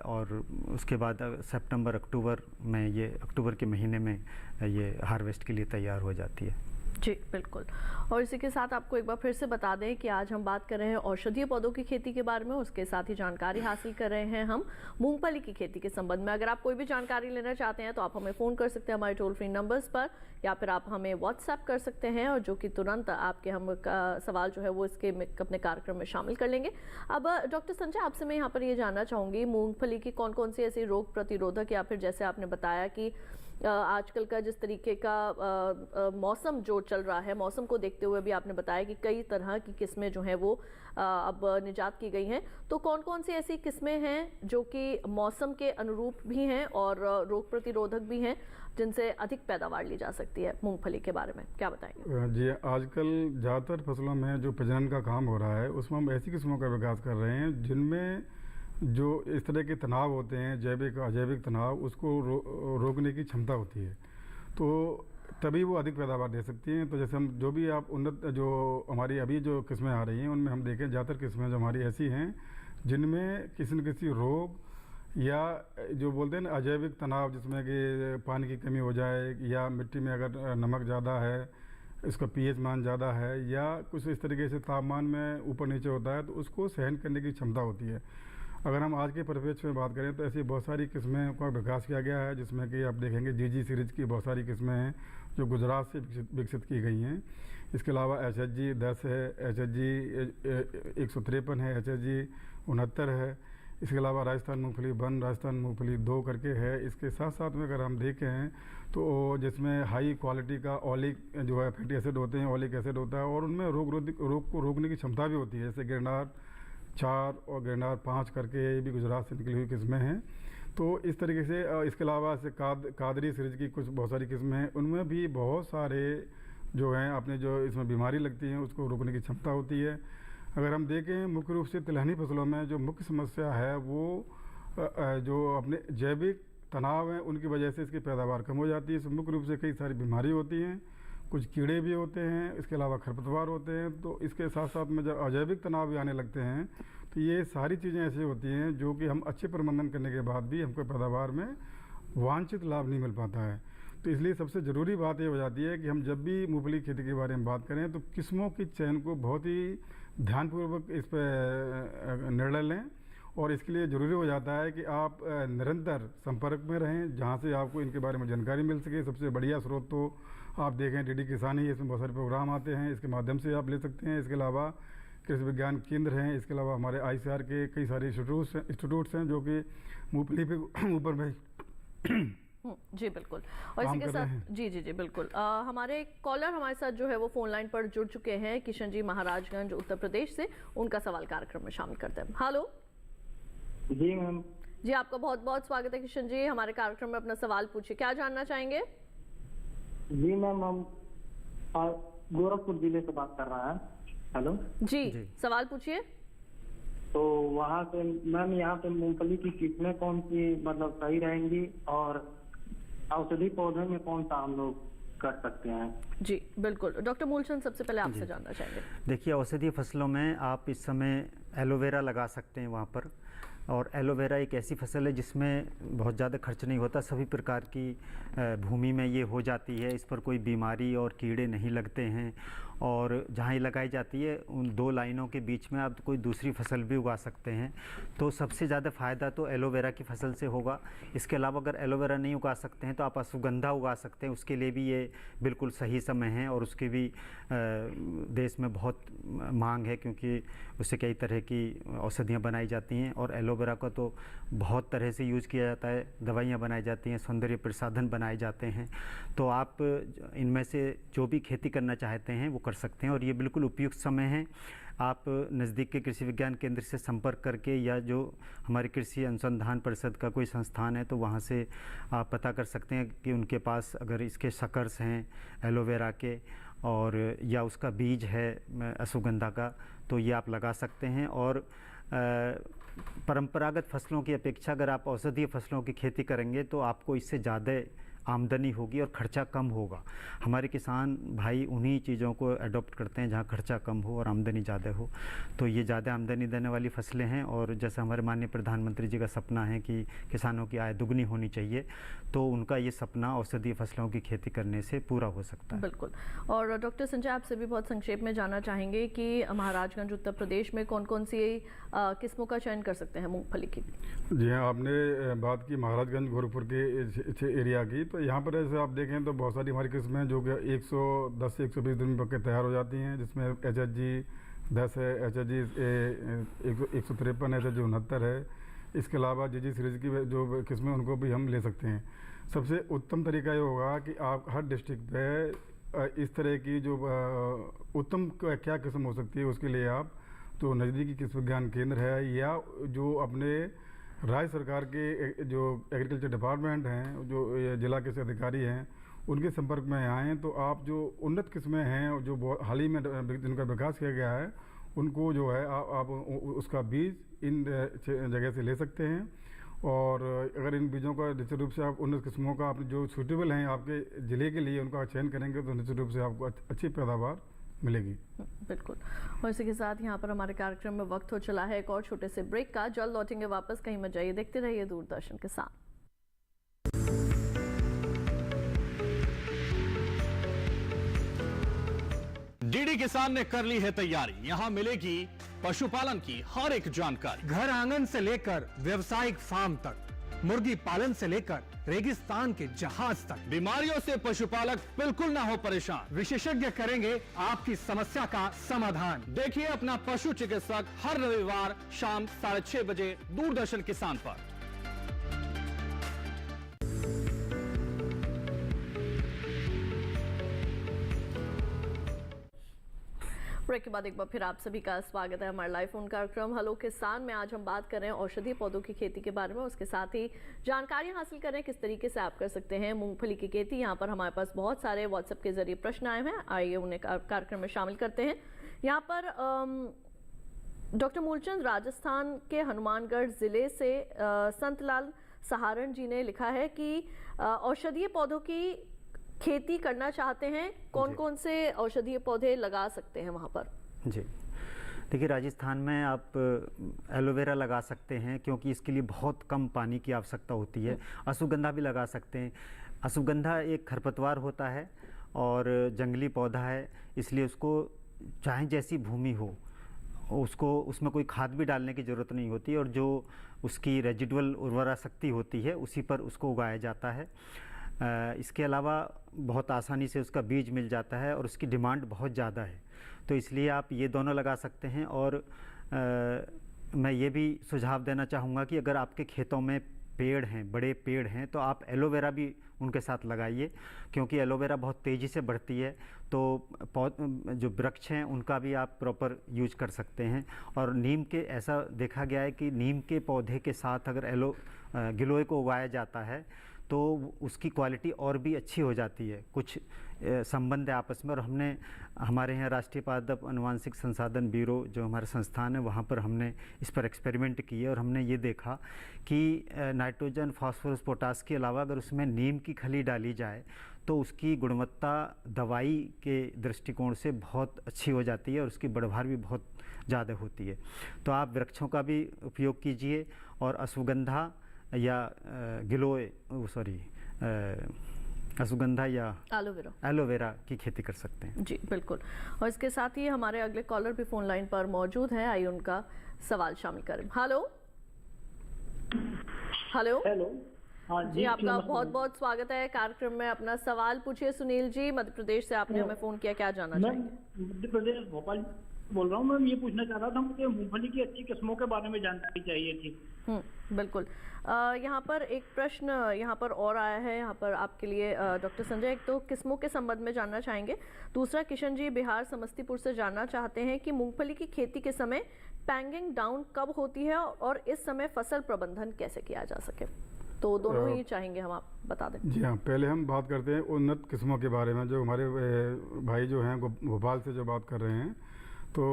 और उसके बाद सितंबर अक्टूबर के महीने में ये हार्वेस्ट के लिए तैयार हो जाती है। जी बिल्कुल। और इसी के साथ आपको एक बार फिर से बता दें कि आज हम बात कर रहे हैं औषधीय पौधों की खेती के बारे में, उसके साथ ही जानकारी हासिल कर रहे हैं हम मूंगफली की खेती के संबंध में। अगर आप कोई भी जानकारी लेना चाहते हैं तो आप हमें फ़ोन कर सकते हैं हमारे टोल फ्री नंबर्स पर, या फिर आप हमें व्हाट्सएप कर सकते हैं, और जो कि तुरंत आपके हम सवाल जो है वो इसके अपने कार्यक्रम में शामिल कर लेंगे। अब डॉक्टर संजय, आपसे मैं यहाँ पर ये जानना चाहूँगी, मूँगफली की कौन कौन सी ऐसी रोग प्रतिरोधक, या फिर जैसे आपने बताया कि आजकल का जिस तरीके का मौसम जो चल रहा है, मौसम को देखते हुए भी आपने बताया कि कई तरह की किस्में जो हैं वो अब निजात की गई हैं, तो कौन कौन सी ऐसी किस्में हैं जो कि मौसम के अनुरूप भी हैं और रोग प्रतिरोधक भी हैं, जिनसे अधिक पैदावार ली जा सकती है? मूंगफली के बारे में क्या बताएंगे? जी, आजकल ज़्यादातर फसलों में जो प्रजनन का काम हो रहा है उसमें हम ऐसी किस्मों का विकास कर रहे हैं जिनमें जो इस तरह के तनाव होते हैं, जैविक अजैविक तनाव, उसको रोकने की क्षमता होती है, तो तभी वो अधिक पैदावार दे सकती हैं। तो जैसे हम जो भी आप उन्नत जो हमारी अभी जो किस्में आ रही हैं उनमें हम देखें ज़्यादातर किस्में जो हमारी ऐसी हैं जिनमें किसी न किसी रोग या जो बोलते हैं ना अजैविक तनाव, जिसमें कि पानी की कमी हो जाए या मिट्टी में अगर नमक ज़्यादा है, इसका pH मान ज़्यादा है, या कुछ इस तरीके से तापमान में ऊपर नीचे होता है, तो उसको सहन करने की क्षमता होती है। अगर हम आज के परिप्रेक्ष्य में बात करें तो ऐसी बहुत सारी किस्में का विकास किया गया है, जिसमें कि आप देखेंगे GG सीरीज की बहुत सारी किस्में हैं जो गुजरात से विकसित की गई हैं। इसके अलावा HHG 10 है, HHG 153 है, HHG 69 है। इसके अलावा राजस्थान मूंगफली 1, राजस्थान मूंगफली 2 करके है। इसके साथ साथ में अगर हम देखें तो जिसमें हाई क्वालिटी का ऑलिक जो है फैटी एसिड होते हैं, ऑलिक एसिड होता है, और उनमें रोग को रोकने की क्षमता भी होती है। जैसे गिरनार 4 और गिरनार 5 करके ये भी गुजरात से निकली हुई किस्में हैं। तो इस तरीके से इसके अलावा से कादरी सीरीज की कुछ बहुत सारी किस्में हैं, उनमें भी बहुत सारे जो हैं अपने जो इसमें बीमारी लगती हैं उसको रोकने की क्षमता होती है। अगर हम देखें मुख्य रूप से तिलहनी फसलों में जो मुख्य समस्या है वो जो अपने जैविक तनाव हैं उनकी वजह से इसकी पैदावार कम हो जाती है। इसमें मुख्य रूप से कई सारी बीमारी होती हैं, कुछ कीड़े भी होते हैं, इसके अलावा खरपतवार होते हैं। तो इसके साथ साथ में जब अजैविक तनाव भी आने लगते हैं तो ये सारी चीज़ें ऐसी होती हैं जो कि हम अच्छे प्रबंधन करने के बाद भी हमको पैदावार में वांछित लाभ नहीं मिल पाता है। तो इसलिए सबसे ज़रूरी बात ये हो जाती है कि हम जब भी मूंगफली की खेती के बारे में बात करें तो किस्मों की चयन को बहुत ही ध्यानपूर्वक इस पर निर्णय लें, और इसके लिए ज़रूरी हो जाता है कि आप निरंतर संपर्क में रहें जहाँ से आपको इनके बारे में जानकारी मिल सके। सबसे बढ़िया स्रोत तो आप देखें DD किसानी, इसमें बहुत सारे प्रोग्राम आते हैं, इसके माध्यम से आप ले सकते हैं। इसके अलावा कृषि विज्ञान केंद्र हैं, इसके अलावा हमारे ICAR के कई सारे इंस्टीट्यूट्स हैं जो कि मूंगफली पे ऊपर में जी बिल्कुल। और इसी के साथ जी बिल्कुल हमारे कॉलर हमारे साथ जो है वो फोन लाइन पर जुड़ चुके हैं, किशन जी महाराजगंज उत्तर प्रदेश से। उनका सवाल कार्यक्रम में शामिल करते हैं। हेलो जी मैम। जी, आपका बहुत बहुत स्वागत है किशन जी, हमारे कार्यक्रम में अपना सवाल पूछिए, क्या जानना चाहेंगे? जी मैम, हम गोरखपुर जिले से बात कर रहे हैं। हेलो जी, सवाल पूछिए। तो वहाँ से मैम, यहाँ पे मूंगफली की किस्में कौन सी मतलब सही रहेंगी, और औषधि पौधे में कौन सा हम लोग कर सकते हैं? जी बिल्कुल, डॉक्टर मूलचंद सबसे पहले आपसे जानना चाहेंगे। देखिए, औषधीय फसलों में आप इस समय एलोवेरा लगा सकते हैं वहाँ पर। और एलोवेरा एक ऐसी फसल है जिसमें बहुत ज़्यादा खर्च नहीं होता, सभी प्रकार की भूमि में ये हो जाती है, इस पर कोई बीमारी और कीड़े नहीं लगते हैं। और जहाँ ये लगाई जाती है उन 2 लाइनों के बीच में आप कोई दूसरी फसल भी उगा सकते हैं। तो सबसे ज़्यादा फ़ायदा तो एलोवेरा की फसल से होगा। इसके अलावा अगर एलोवेरा नहीं उगा सकते हैं तो आप अश्वगंधा उगा सकते हैं, उसके लिए भी ये बिल्कुल सही समय है। और उसकी भी देश में बहुत मांग है, क्योंकि उससे कई तरह की औषधियाँ बनाई जाती हैं। और एलोवेरा का तो बहुत तरह से यूज़ किया जाता है, दवाइयाँ बनाई जाती हैं, सौंदर्य प्रसाधन बनाए जाते हैं। तो आप इनमें से जो भी खेती करना चाहते हैं वो कर सकते हैं, और ये बिल्कुल उपयुक्त समय है। आप नज़दीक के कृषि विज्ञान केंद्र से संपर्क करके, या जो हमारे कृषि अनुसंधान परिषद का कोई संस्थान है तो वहाँ से आप पता कर सकते हैं कि उनके पास अगर इसके शकर्स हैं एलोवेरा के, और या उसका बीज है अश्वगंधा का, तो ये आप लगा सकते हैं। और परंपरागत फसलों की अपेक्षा अगर आप औषधीय फसलों की खेती करेंगे तो आपको इससे ज़्यादा आमदनी होगी और खर्चा कम होगा। हमारे किसान भाई उन्हीं चीज़ों को अडॉप्ट करते हैं जहाँ खर्चा कम हो और आमदनी ज़्यादा हो। तो ये ज़्यादा आमदनी देने वाली फसलें हैं। और जैसा हमारे माननीय प्रधानमंत्री जी का सपना है कि किसानों की आय दुगनी होनी चाहिए, तो उनका ये सपना औषधीय फसलों की खेती करने से पूरा हो सकता है। बिल्कुल। और डॉक्टर संजय, आपसे भी बहुत संक्षेप में जानना चाहेंगे कि महाराजगंज उत्तर प्रदेश में कौन कौन सी किस्मों का चयन कर सकते हैं मूंगफली की? जी हाँ, आपने बात की महाराजगंज गोरखपुर के एरिया की, तो यहाँ पर ऐसे आप देखें तो बहुत सारी हमारी किस्में हैं जो कि 110 से 120 दिन में पक के तैयार हो जाती हैं, जिसमें HHG 10 है, HHG 153 है, HHG 69 है। इसके अलावा GG सीरीज की जो किस्में उनको भी हम ले सकते हैं। सबसे उत्तम तरीका ये होगा कि आप हर डिस्ट्रिक्ट पे इस तरह की जो उत्तम क्या किस्म हो सकती है उसके लिए आप तो नज़दीकी कृषि विज्ञान केंद्र है, या जो अपने राज्य सरकार के जो एग्रीकल्चर डिपार्टमेंट हैं, जो जिला कृषि अधिकारी हैं, उनके संपर्क में आएँ तो आप जो उन्नत किस्में हैं जो बहुत हाल ही में जिनका विकास किया गया है, उनको जो है आप उसका बीज इन जगह से ले सकते हैं। और अगर इन बीजों का निश्चित रूप से आप उन्नत किस्मों का आप जो सूटेबल हैं आपके ज़िले के लिए उनका चयन करेंगे तो निश्चित रूप से आपको अच्छी पैदावार मिलेगी। बिल्कुल। और इसी के साथ यहाँ पर हमारे कार्यक्रम में वक्त हो चला है एक और छोटे से ब्रेक का। जल्द लौटेंगे वापस, कहीं मत जाइए, देखते रहिए दूरदर्शन के साथ। डीडी किसान ने कर ली है तैयारी, यहाँ मिलेगी पशुपालन की हर एक जानकारी, घर आंगन से लेकर व्यावसायिक फार्म तक, मुर्गी पालन से लेकर रेगिस्तान के जहाज तक। बीमारियों से पशुपालक बिल्कुल ना हो परेशान, विशेषज्ञ करेंगे आपकी समस्या का समाधान। देखिए अपना पशु चिकित्सक हर रविवार शाम 6:30 बजे दूरदर्शन किसान पर। ब्रेक के बाद एक बार फिर आप सभी का स्वागत है हमारे लाइव फोन कार्यक्रम हेलो किसान में। आज हम बात कर रहे हैं औषधीय पौधों की खेती के बारे में, उसके साथ ही जानकारी हासिल कर रहे हैं किस तरीके से आप कर सकते हैं मूंगफली की खेती। यहाँ पर हमारे पास बहुत सारे व्हाट्सएप के जरिए प्रश्न आए हैं, आइए उन्हें कार्यक्रम में शामिल करते हैं। यहाँ पर डॉक्टर मूलचंद राजस्थान के हनुमानगढ़ जिले से संतलाल सहारण जी ने लिखा है कि औषधीय पौधों की खेती करना चाहते हैं, कौन कौन से औषधीय पौधे लगा सकते हैं वहाँ पर? जी देखिए, राजस्थान में आप एलोवेरा लगा सकते हैं क्योंकि इसके लिए बहुत कम पानी की आवश्यकता होती है। अश्वगंधा भी लगा सकते हैं। अश्वगंधा एक खरपतवार होता है और जंगली पौधा है, इसलिए उसको चाहे जैसी भूमि हो उसको उसमें कोई खाद भी डालने की ज़रूरत नहीं होती, और जो उसकी रेजिडुअल उर्वरा शक्ति होती है उसी पर उसको उगाया जाता है। इसके अलावा बहुत आसानी से उसका बीज मिल जाता है और उसकी डिमांड बहुत ज़्यादा है, तो इसलिए आप ये दोनों लगा सकते हैं। और मैं ये भी सुझाव देना चाहूँगा कि अगर आपके खेतों में पेड़ हैं, बड़े पेड़ हैं, तो आप एलोवेरा भी उनके साथ लगाइए, क्योंकि एलोवेरा बहुत तेज़ी से बढ़ती है। तो जो वृक्ष हैं उनका भी आप प्रॉपर यूज कर सकते हैं। और नीम के ऐसा देखा गया है कि नीम के पौधे के साथ अगर गिलोय को उगाया जाता है तो उसकी क्वालिटी और भी अच्छी हो जाती है। कुछ संबंध है आपस में, और हमने हमारे यहाँ राष्ट्रीय पादप अनुवांशिक संसाधन ब्यूरो जो हमारा संस्थान है वहाँ पर हमने इस पर एक्सपेरिमेंट किए और हमने ये देखा कि नाइट्रोजन, फास्फोरस, पोटास के अलावा अगर उसमें नीम की खली डाली जाए तो उसकी गुणवत्ता दवाई के दृष्टिकोण से बहुत अच्छी हो जाती है और उसकी बढ़भार भी बहुत ज़्यादा होती है। तो आप वृक्षों का भी उपयोग कीजिए और अश्वगंधा या अश्वगंधा या एलोवेरा की खेती कर सकते हैं। जी बिल्कुल। और इसके साथ ही हमारे अगले कॉलर भी फोन लाइन पर मौजूद हैं, आइए उनका सवाल शामिल करें। Hello hello hello. हाँ जी, आपका बहुत बहुत स्वागत है कार्यक्रम में। अपना सवाल पूछिए। सुनील जी, मध्य प्रदेश से आपने हमें फोन किया, क्या जानना चाहेंगे? मध्य प्रदेश भोपाल बोल रहा हूँ। मैम ये पूछना चाह रहा था, मुझे मूंगफली की अच्छी किस्मों के बारे में जानकारी चाहिए थी। बिल्कुल। यहाँ पर एक प्रश्न यहाँ पर और आया है यहाँ पर आपके लिए डॉक्टर संजय। एक तो किस्मों के संबंध में जानना चाहेंगे, दूसरा किशन जी बिहार समस्तीपुर से जानना चाहते हैं कि मूंगफली की खेती के समय पैंगिंग डाउन कब होती है और इस समय फसल प्रबंधन कैसे किया जा सके। तो दोनों ही चाहेंगे हम, आप बता दें। जी हाँ, पहले हम बात करते हैं उन्नत किस्मों के बारे में। जो हमारे भाई जो हैं भोपाल से जो बात कर रहे हैं, तो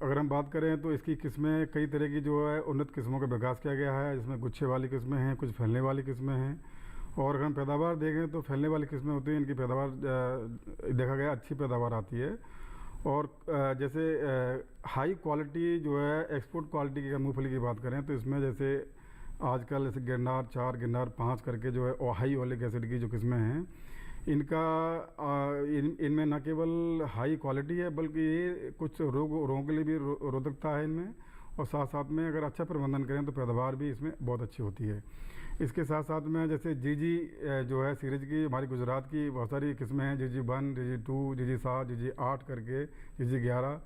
अगर हम बात करें तो इसकी किस्में कई तरह की जो है उन्नत किस्मों का विकास किया गया है, जिसमें गुच्छे वाली किस्में हैं, कुछ फैलने वाली किस्में हैं। और अगर हम पैदावार देखें तो फैलने वाली किस्में होती हैं, इनकी पैदावार देखा गया अच्छी पैदावार आती है। और जैसे हाई क्वालिटी जो है एक्सपोर्ट क्वालिटी की मूँगफली की बात करें तो इसमें जैसे आजकल जैसे गिरनार 4, गिरनार 5 करके जो है हाई ओलिक एसिड की जो किस्में हैं, इनका इनमें न केवल हाई क्वालिटी है बल्कि ये कुछ रोगों के लिए भी रोधकता है इनमें। और साथ साथ में अगर अच्छा प्रबंधन करें तो पैदावार भी इसमें बहुत अच्छी होती है। इसके साथ साथ में जैसे जीजी जो है सीरीज की हमारी गुजरात की बहुत सारी किस्में हैं, जीजी 1, जीजी 2, जीजी 7, जीजी 8 करके, जीजी 11,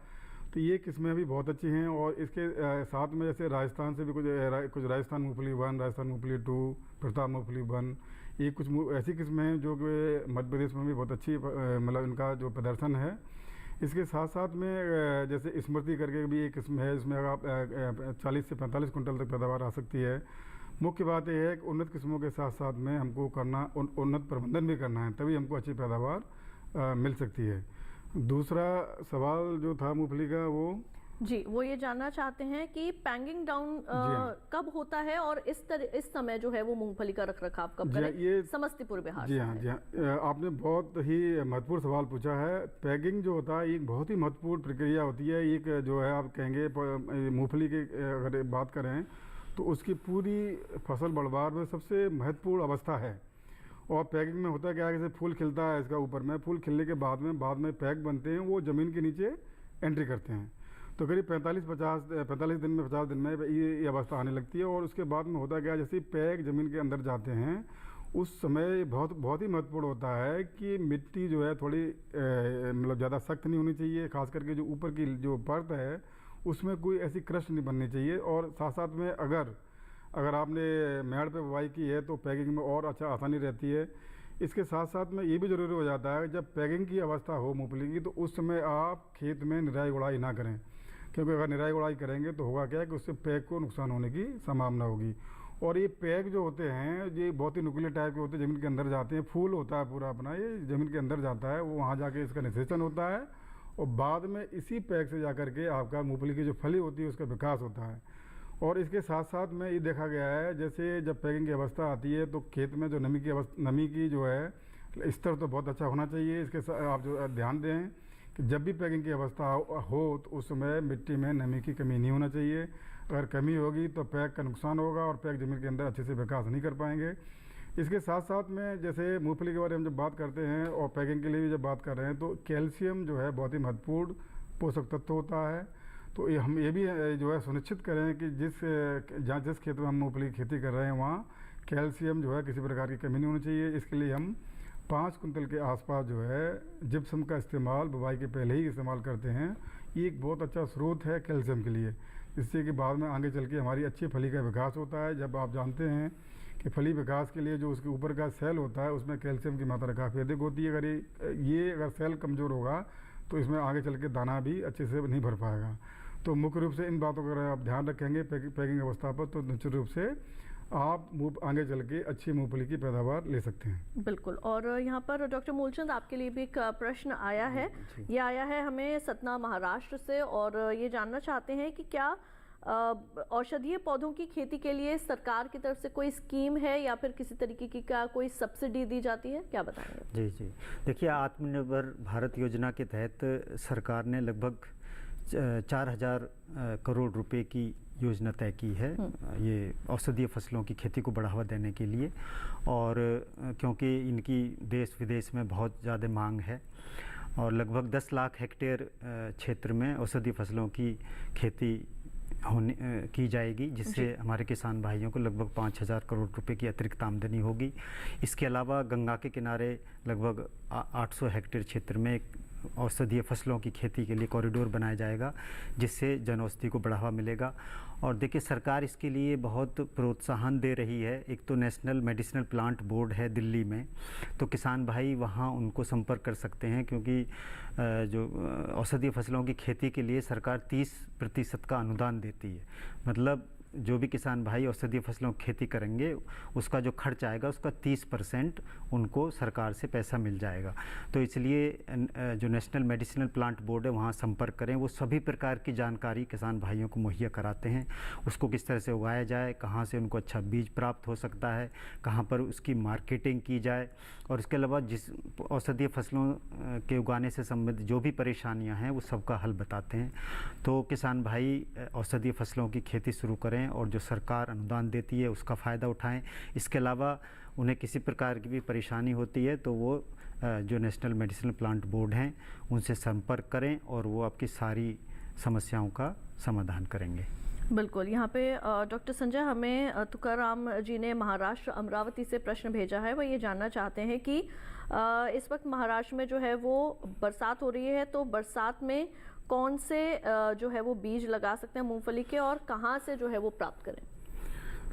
तो ये किस्में भी बहुत अच्छी हैं। और इसके साथ में जैसे राजस्थान से भी कुछ राजस्थान मूंगफली 1, राजस्थान मूंगफली 2, प्रताप मूंगफली 1, ये कुछ ऐसी किस्में हैं जो कि मध्य प्रदेश में भी बहुत अच्छी मतलब इनका जो प्रदर्शन है। इसके साथ साथ में जैसे स्मृति करके भी एक किस्म है, इसमें अगर आप 40 से 45 कुंटल तक पैदावार आ सकती है। मुख्य बात यह है कि उन्नत किस्मों के साथ साथ में हमको करना उन्नत प्रबंधन भी करना है, तभी हमको अच्छी पैदावार मिल सकती है। दूसरा सवाल जो था मूंगफली का वो ये जानना चाहते हैं कि पैंगिंग डाउन कब होता है और इस समय जो है वो मूंगफली का रखरखाव कब करें। ये समस्तीपुर बिहार। जी हाँ, आपने बहुत ही महत्वपूर्ण सवाल पूछा है। पैगिंग जो होता है एक बहुत ही महत्वपूर्ण प्रक्रिया होती है। एक जो है आप कहेंगे मूंगफली की अगर बात करें तो उसकी पूरी फसल बढ़वार में सबसे महत्वपूर्ण अवस्था है। और पैकिंग में होता क्या है, जैसे फूल खिलता है इसका ऊपर में, फूल खिलने के बाद में पैक बनते हैं, वो ज़मीन के नीचे एंट्री करते हैं। तो करीब 45 दिन में 50 दिन में ये अवस्था आने लगती है। और उसके बाद में होता क्या, जैसे पैक ज़मीन के अंदर जाते हैं उस समय बहुत ही महत्वपूर्ण होता है कि मिट्टी जो है थोड़ी मतलब ज़्यादा सख्त नहीं होनी चाहिए। खास करके जो ऊपर की जो परत है उसमें कोई ऐसी क्रस्ट नहीं बननी चाहिए। और साथ साथ में अगर आपने मेड़ पे बुवाई की है तो पैकिंग में और अच्छा आसानी रहती है। इसके साथ साथ में ये भी ज़रूरी हो जाता है जब पैकिंग की अवस्था हो मूंगफली की तो उस समय आप खेत में निराई गुड़ाई ना करें, क्योंकि अगर निराई गुड़ाई करेंगे तो होगा क्या है कि उससे पैक को नुकसान होने की संभावना होगी। और ये पैक जो होते हैं ये बहुत ही नुकीले टाइप के होते हैं, ज़मीन के अंदर जाते हैं। फूल होता है पूरा अपना, ये ज़मीन के अंदर जाता है, वो वहाँ जाके इसका निषेचन होता है और बाद में इसी पैक से जाकर के आपका मूंगफली की जो फली होती है उसका विकास होता है। और इसके साथ साथ में ये देखा गया है जैसे जब पैकिंग की अवस्था आती है तो खेत में जो नमी की जो है स्तर तो बहुत अच्छा होना चाहिए। इसके साथ आप जो ध्यान दें कि जब भी पैकिंग की अवस्था हो तो उस समय मिट्टी में नमी की कमी नहीं होना चाहिए। अगर कमी होगी तो पैक का नुकसान होगा और पैक ज़मीन के अंदर अच्छे से विकास नहीं कर पाएंगे। इसके साथ साथ में जैसे मूंगफली के बारे में जब बात करते हैं और पैकिंग के लिए भी जब बात कर रहे हैं तो कैल्शियम जो है बहुत ही महत्वपूर्ण पोषक तत्व होता है। तो हम ये भी जो है सुनिश्चित करें कि जिस खेत में हम मूंगफली की खेती कर रहे हैं वहाँ कैल्शियम जो है किसी प्रकार की कमी नहीं होनी चाहिए। इसके लिए हम 5 कुंटल के आसपास जो है जिप्सम का इस्तेमाल बुवाई के पहले ही इस्तेमाल करते हैं। ये एक बहुत अच्छा स्रोत है कैल्शियम के लिए, जिससे कि बाद में आगे चल के हमारी अच्छी फली का विकास होता है। जब आप जानते हैं कि फली विकास के लिए जो उसके ऊपर का सेल होता है उसमें कैल्शियम की मात्रा काफ़ी अधिक होती है। अगर सेल कमज़ोर होगा तो इसमें आगे चल के दाना भी अच्छे से नहीं भर पाएगा। तो मुख्य रूप से इन बातों का आप ध्यान रखेंगे पैकिंग अवस्था पर तो निश्चित रूप से आप आगे चल के अच्छी मूंगफली की पैदावार ले सकते हैं। बिल्कुल। और यहाँ पर डॉक्टर मूलचंद आपके लिए भी एक प्रश्न आया है। ये आया है हमें सतना महाराष्ट्र से, और ये जानना चाहते हैं कि क्या औषधीय पौधों की खेती के लिए सरकार की तरफ से कोई स्कीम है या फिर किसी तरीके की का कोई सब्सिडी दी जाती है, क्या बताएंगे? जी जी, देखिए, आत्मनिर्भर भारत योजना के तहत सरकार ने लगभग 4000 करोड़ रुपए की योजना तय की है ये औषधीय फसलों की खेती को बढ़ावा देने के लिए। और क्योंकि इनकी देश विदेश में बहुत ज़्यादा मांग है और लगभग 10 लाख हेक्टेयर क्षेत्र में औषधीय फसलों की खेती की जाएगी, जिससे हमारे किसान भाइयों को लगभग 5000 करोड़ रुपए की अतिरिक्त आमदनी होगी। इसके अलावा गंगा के किनारे लगभग 800 हेक्टेयर क्षेत्र में औषधीय फसलों की खेती के लिए कॉरिडोर बनाया जाएगा, जिससे जनऔषधि को बढ़ावा मिलेगा। और देखिए, सरकार इसके लिए बहुत प्रोत्साहन दे रही है। एक तो नेशनल मेडिसिनल प्लांट बोर्ड है दिल्ली में, तो किसान भाई वहाँ उनको संपर्क कर सकते हैं, क्योंकि जो औषधीय फसलों की खेती के लिए सरकार 30% का अनुदान देती है। मतलब जो भी किसान भाई औषधीय फसलों की खेती करेंगे उसका जो खर्च आएगा उसका 30% उनको सरकार से पैसा मिल जाएगा। तो इसलिए जो नेशनल मेडिसिनल प्लांट बोर्ड है वहाँ संपर्क करें। वो सभी प्रकार की जानकारी किसान भाइयों को मुहैया कराते हैं, उसको किस तरह से उगाया जाए, कहाँ से उनको अच्छा बीज प्राप्त हो सकता है, कहाँ पर उसकी मार्केटिंग की जाए, और इसके अलावा जिस औषधीय फसलों के उगाने से संबंधित जो भी परेशानियाँ हैं वो सबका हल बताते हैं। तो किसान भाई औषधीय फसलों की खेती शुरू करें और जो सरकार अनुदान देती है उसका फ़ायदा उठाएं। इसके अलावा उन्हें किसी प्रकार की भी परेशानी होती है तो वो जो नेशनल मेडिसिनल प्लांट बोर्ड हैं उनसे संपर्क करें और वो आपकी सारी समस्याओं का समाधान करेंगे। बिल्कुल। यहाँ पे डॉक्टर संजय, हमें तुकाराम जी ने महाराष्ट्र अमरावती से प्रश्न भेजा है। वो ये जानना चाहते हैं कि इस वक्त महाराष्ट्र में जो है वो बरसात हो रही है, तो बरसात में कौन से जो है वो बीज लगा सकते हैं मूंगफली के, और कहाँ से जो है वो प्राप्त करें?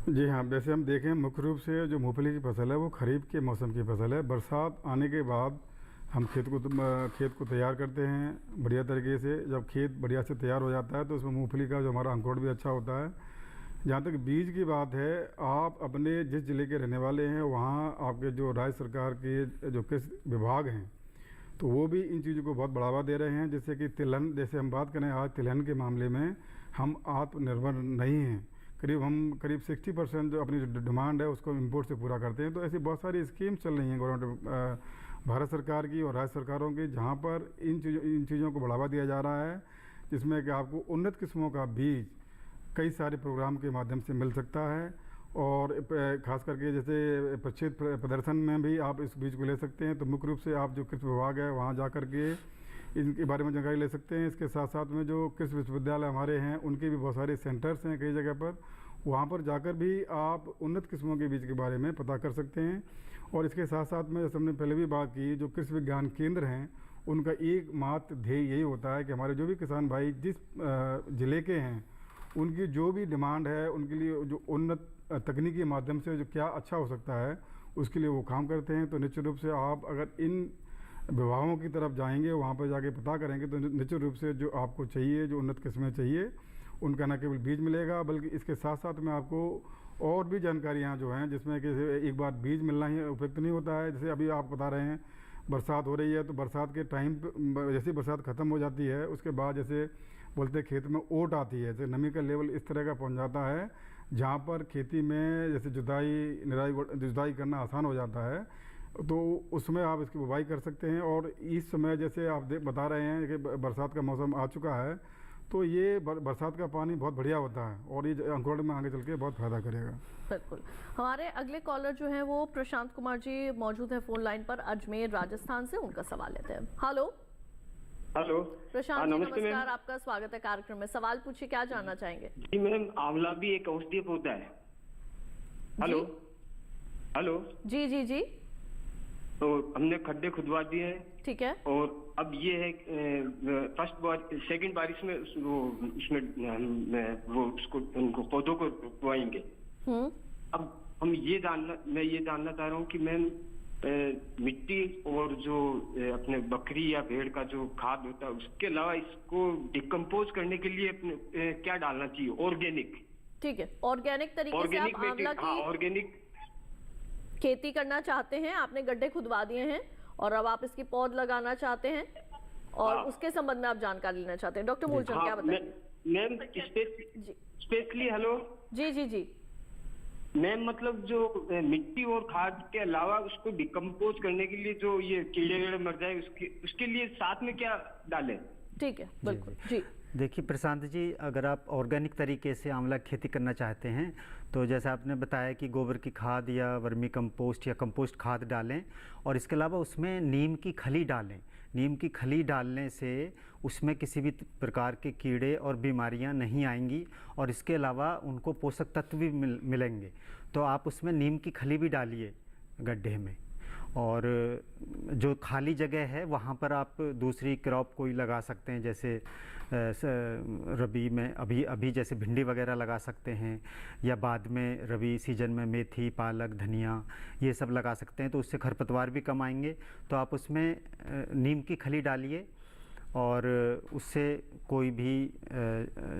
जी हाँ, वैसे हम देखें मुख्य रूप से जो मूंगफली की फसल है वो खरीफ के मौसम की फसल है। बरसात आने के बाद हम खेत को तैयार करते हैं बढ़िया तरीके से। जब खेत बढ़िया से तैयार हो जाता है तो उसमें मूंगफली का जो हमारा अंकुरण भी अच्छा होता है। जहाँ तक बीज की बात है, आप अपने जिस ज़िले के रहने वाले हैं वहाँ आपके जो राज्य सरकार के जो कृषि विभाग हैं तो वो भी इन चीज़ों को बहुत बढ़ावा दे रहे हैं। जैसे कि तिलहन, जैसे हम बात करें आज तिलहन के मामले में हम आत्मनिर्भर नहीं हैं। करीब 60% जो अपनी डिमांड है उसको इंपोर्ट से पूरा करते हैं। तो ऐसी बहुत सारी स्कीम चल रही हैं गवर्नमेंट भारत सरकार की और राज्य सरकारों की, जहाँ पर इन चीज़ों को बढ़ावा दिया जा रहा है, जिसमें कि आपको उन्नत किस्मों का बीज कई सारे प्रोग्राम के माध्यम से मिल सकता है। और ख़ास करके जैसे प्रक्षेत्र प्रदर्शन में भी आप इस बीज को ले सकते हैं। तो मुख्य रूप से आप जो कृषि विभाग है वहाँ जा कर के इनके बारे में जानकारी ले सकते हैं। इसके साथ साथ में जो कृषि विश्वविद्यालय हमारे हैं उनके भी बहुत सारे सेंटर्स हैं कई जगह पर, वहाँ पर जाकर भी आप उन्नत किस्मों के बीज के बारे में पता कर सकते हैं। और इसके साथ साथ में जैसे हमने पहले भी बात की, जो कृषि विज्ञान केंद्र हैं उनका एकमात्र ध्येय यही होता है कि हमारे जो भी किसान भाई जिस ज़िले के हैं उनकी जो भी डिमांड है उनके लिए जो उन्नत तकनीकी के माध्यम से जो क्या अच्छा हो सकता है उसके लिए वो काम करते हैं। तो निश्चित रूप से आप अगर इन विभागों की तरफ जाएंगे, वहाँ पर जाके पता करेंगे तो निश्चित रूप से जो आपको चाहिए, जो उन्नत किस्में चाहिए, उनका न केवल बीज मिलेगा बल्कि इसके साथ साथ में आपको और भी जानकारियाँ जो हैं, जिसमें कि एक बार बीज मिलना ही उपयुक्त नहीं होता है। जैसे अभी आप बता रहे हैं बरसात हो रही है, तो बरसात के टाइम जैसे बरसात ख़त्म हो जाती है उसके बाद जैसे बोलते हैं खेत में ओट आती है, जैसे नमी का लेवल इस तरह का पहुंच जाता है जहां पर खेती में जैसे जुताई करना आसान हो जाता है, तो उसमें आप इसकी बुवाई कर सकते हैं। और इस समय जैसे आप बता रहे हैं कि बरसात का मौसम आ चुका है, तो ये बरसात का पानी बहुत बढ़िया होता है और ये अंकुरण में आगे चल के बहुत फ़ायदा करेगा। बिल्कुल। हमारे अगले कॉलर जो हैं वो प्रशांत कुमार जी मौजूद है फ़ोन लाइन पर अजमेर राजस्थान से, उनका सवाल लेते हैं। हेलो प्रशांत जी, नमस्कार, आपका स्वागत है कार्यक्रम में। सवाल पूछिए, क्या जानना चाहेंगे? जी मैम, आंवला भी एक औषधीय पौधा है। हेलो जी जी जी। तो हमने खड्डे खुदवा दिए हैं, ठीक है, और अब ये है सेकंड बारिश में उसको उनको पौधों को बोएंगे। अब मैं ये जानना चाह रहा हूँ कि मैम मिट्टी और जो अपने बकरी या भेड़ का जो खाद होता है उसके अलावा इसको डिकम्पोज करने के लिए अपने क्या डालना चाहिए ऑर्गेनिक? ठीक है, ऑर्गेनिक तरीके से आप आंवला की ऑर्गेनिक खेती करना चाहते हैं, आपने गड्ढे खुदवा दिए हैं और अब आप इसकी पौध लगाना चाहते हैं और उसके संबंध में आप जानकारी लेना चाहते हैं। डॉक्टर मूलचंद क्या बताएं? मैम स्पेशली हेलो जी जी जी मैम, मतलब जो मिट्टी और खाद के अलावा उसको डिकम्पोज करने के लिए जो ये कीड़े वीड़े मर जाए उसके लिए साथ में क्या डालें? ठीक है, बिल्कुल जी। देखिए प्रशांत जी, अगर आप ऑर्गेनिक तरीके से आंवला खेती करना चाहते हैं तो जैसे आपने बताया कि गोबर की खाद या वर्मी कंपोस्ट या कंपोस्ट खाद डालें और इसके अलावा उसमें नीम की खली डालें। नीम की खली डालने से उसमें किसी भी प्रकार के कीड़े और बीमारियां नहीं आएंगी और इसके अलावा उनको पोषक तत्व भी मिलेंगे। तो आप उसमें नीम की खली भी डालिए गड्ढे में, और जो खाली जगह है वहाँ पर आप दूसरी क्रॉप कोई लगा सकते हैं, जैसे रबी में अभी जैसे भिंडी वगैरह लगा सकते हैं, या बाद में रबी सीजन में मेथी, पालक, धनिया ये सब लगा सकते हैं। तो उससे खरपतवार भी कम आएंगे। तो आप उसमें नीम की खली डालिए और उससे कोई भी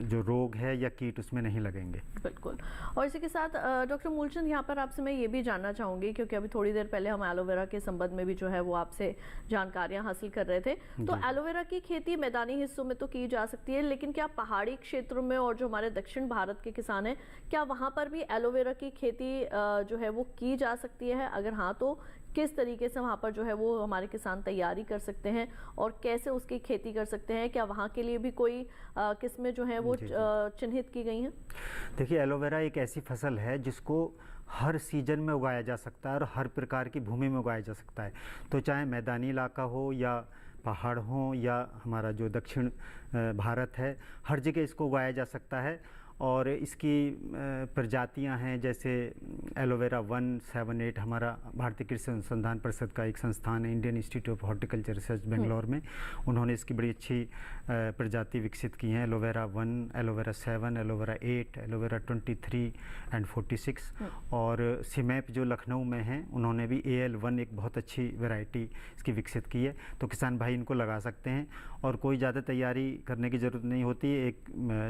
जो रोग है या कीट उसमें नहीं लगेंगे। बिल्कुल। और इसी के साथ डॉक्टर मूलचंद, यहाँ पर आपसे मैं ये भी जानना चाहूँगी, क्योंकि अभी थोड़ी देर पहले हम एलोवेरा के संबंध में भी जो है वो आपसे जानकारियाँ हासिल कर रहे थे। तो एलोवेरा की खेती मैदानी हिस्सों में तो की जा सकती है, लेकिन क्या पहाड़ी क्षेत्रों में और जो हमारे दक्षिण भारत के किसान हैं, क्या वहाँ पर भी एलोवेरा की खेती जो है वो की जा सकती है? अगर हाँ तो किस तरीके से वहाँ पर जो है वो हमारे किसान तैयारी कर सकते हैं और कैसे उसकी खेती कर सकते हैं? क्या वहाँ के लिए भी कोई किस्में जो हैं वो चिन्हित की गई हैं? देखिए, एलोवेरा एक ऐसी फसल है जिसको हर सीजन में उगाया जा सकता है और हर प्रकार की भूमि में उगाया जा सकता है। तो चाहे मैदानी इलाका हो या पहाड़ हो या हमारा जो दक्षिण भारत है, हर जगह इसको उगाया जा सकता है। और इसकी प्रजातियां हैं, जैसे एलोवेरा 178 हमारा भारतीय कृषि अनुसंधान परिषद का एक संस्थान है, Indian institute of horticulture research Bangalore में, उन्होंने इसकी बड़ी अच्छी प्रजाति विकसित की हैं। Aloe vera 1, aloe vera 7, aloe vera 8, aloe vera 23 and 46। और सिमैप जो लखनऊ में हैं, उन्होंने भी AL1 एक बहुत अच्छी वैरायटी इसकी विकसित की है। तो किसान भाई इनको लगा सकते हैं और कोई ज़्यादा तैयारी करने की ज़रूरत नहीं होती। एक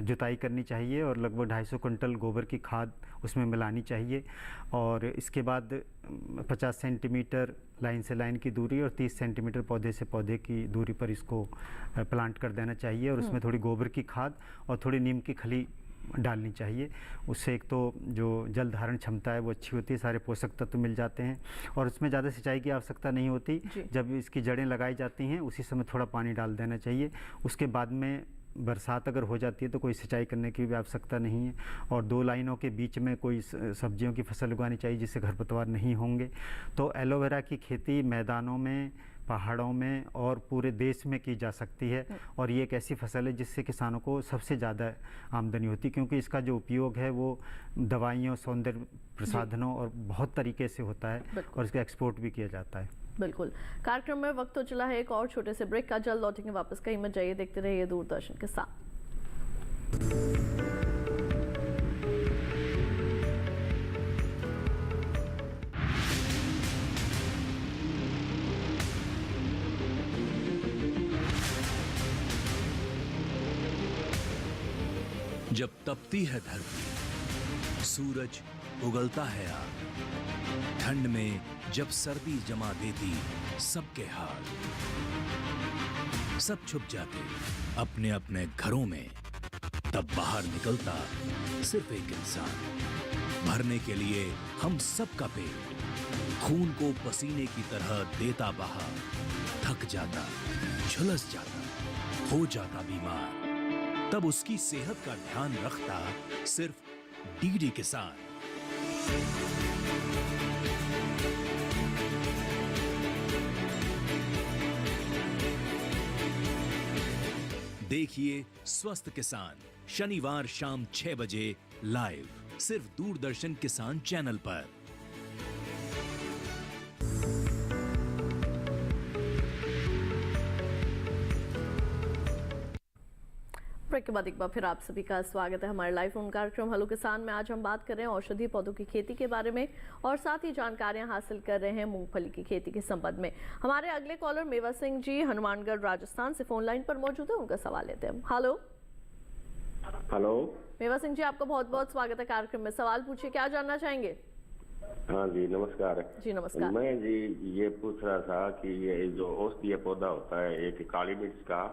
जुताई करनी चाहिए और लगभग 250 कुंटल गोबर की खाद उसमें मिलानी चाहिए, और इसके बाद 50 सेंटीमीटर लाइन से लाइन की दूरी और 30 सेंटीमीटर पौधे से पौधे की दूरी पर इसको प्लांट कर देना चाहिए। और उसमें थोड़ी गोबर की खाद और थोड़ी नीम की खली डालनी चाहिए। उससे एक तो जो जल धारण क्षमता है वो अच्छी होती है, सारे पोषक तत्व मिल जाते हैं और उसमें ज़्यादा सिंचाई की आवश्यकता नहीं होती। जब इसकी जड़ें लगाई जाती हैं उसी समय थोड़ा पानी डाल देना चाहिए। उसके बाद में बरसात अगर हो जाती है तो कोई सिंचाई करने की भी आवश्यकता नहीं है। और 2 लाइनों के बीच में कोई सब्जियों की फसल उगानी चाहिए जिससे खरपतवार नहीं होंगे। तो एलोवेरा की खेती मैदानों में, पहाड़ों में और पूरे देश में की जा सकती है। और ये एक ऐसी फसल है जिससे किसानों को सबसे ज़्यादा आमदनी होती है, क्योंकि इसका जो उपयोग है वो दवाइयों, सौंदर्य प्रसाधनों और बहुत तरीके से होता है और इसका एक्सपोर्ट भी किया जाता है। बिल्कुल। कार्यक्रम में वक्त हो चला है एक और छोटे से ब्रेक का। जल्द लौटेंगे वापस, कहीं मत जाइए, देखते रहिए दूरदर्शन के साथ। जब तपती है धरती, सूरज उगलता है आग, ठंड में जब सर्दी जमा देती सबके हाल, सब छुप जाते अपने अपने घरों में, तब बाहर निकलता सिर्फ एक इंसान, भरने के लिए हम सबका पेट, खून को पसीने की तरह देता बहा, थक जाता, झुलस जाता, हो जाता बीमार, तब उसकी सेहत का ध्यान रखता सिर्फ डीडी किसान। देखिए स्वस्थ किसान शनिवार शाम 6 बजे लाइव, सिर्फ दूरदर्शन किसान चैनल पर। ब्रेक के बाद एक बार फिर आप सभी का स्वागत है हमारे लाइव फोन कार्यक्रम हेलो किसान में। आज हम बात कर रहे हैं औषधीय पौधों की खेती के बारे में और साथ ही जानकारियां हासिल कर रहे हैं मूंगफली की खेती के संबंध में। हमारे अगले कॉलर मेवा सिंह जी हनुमानगढ़ राजस्थान से फोन लाइन पर मौजूद है, उनका सवाल लेते हैं। हेलो हेलो मेवा सिंह जी, आपका बहुत बहुत स्वागत है कार्यक्रम में। सवाल पूछिए, क्या जानना चाहेंगे? हाँ जी नमस्कार। जी नमस्कार। मैं जी ये पूछ रहा था कि ये जो औषधीय पौधा होता है एक काली मिर्च का,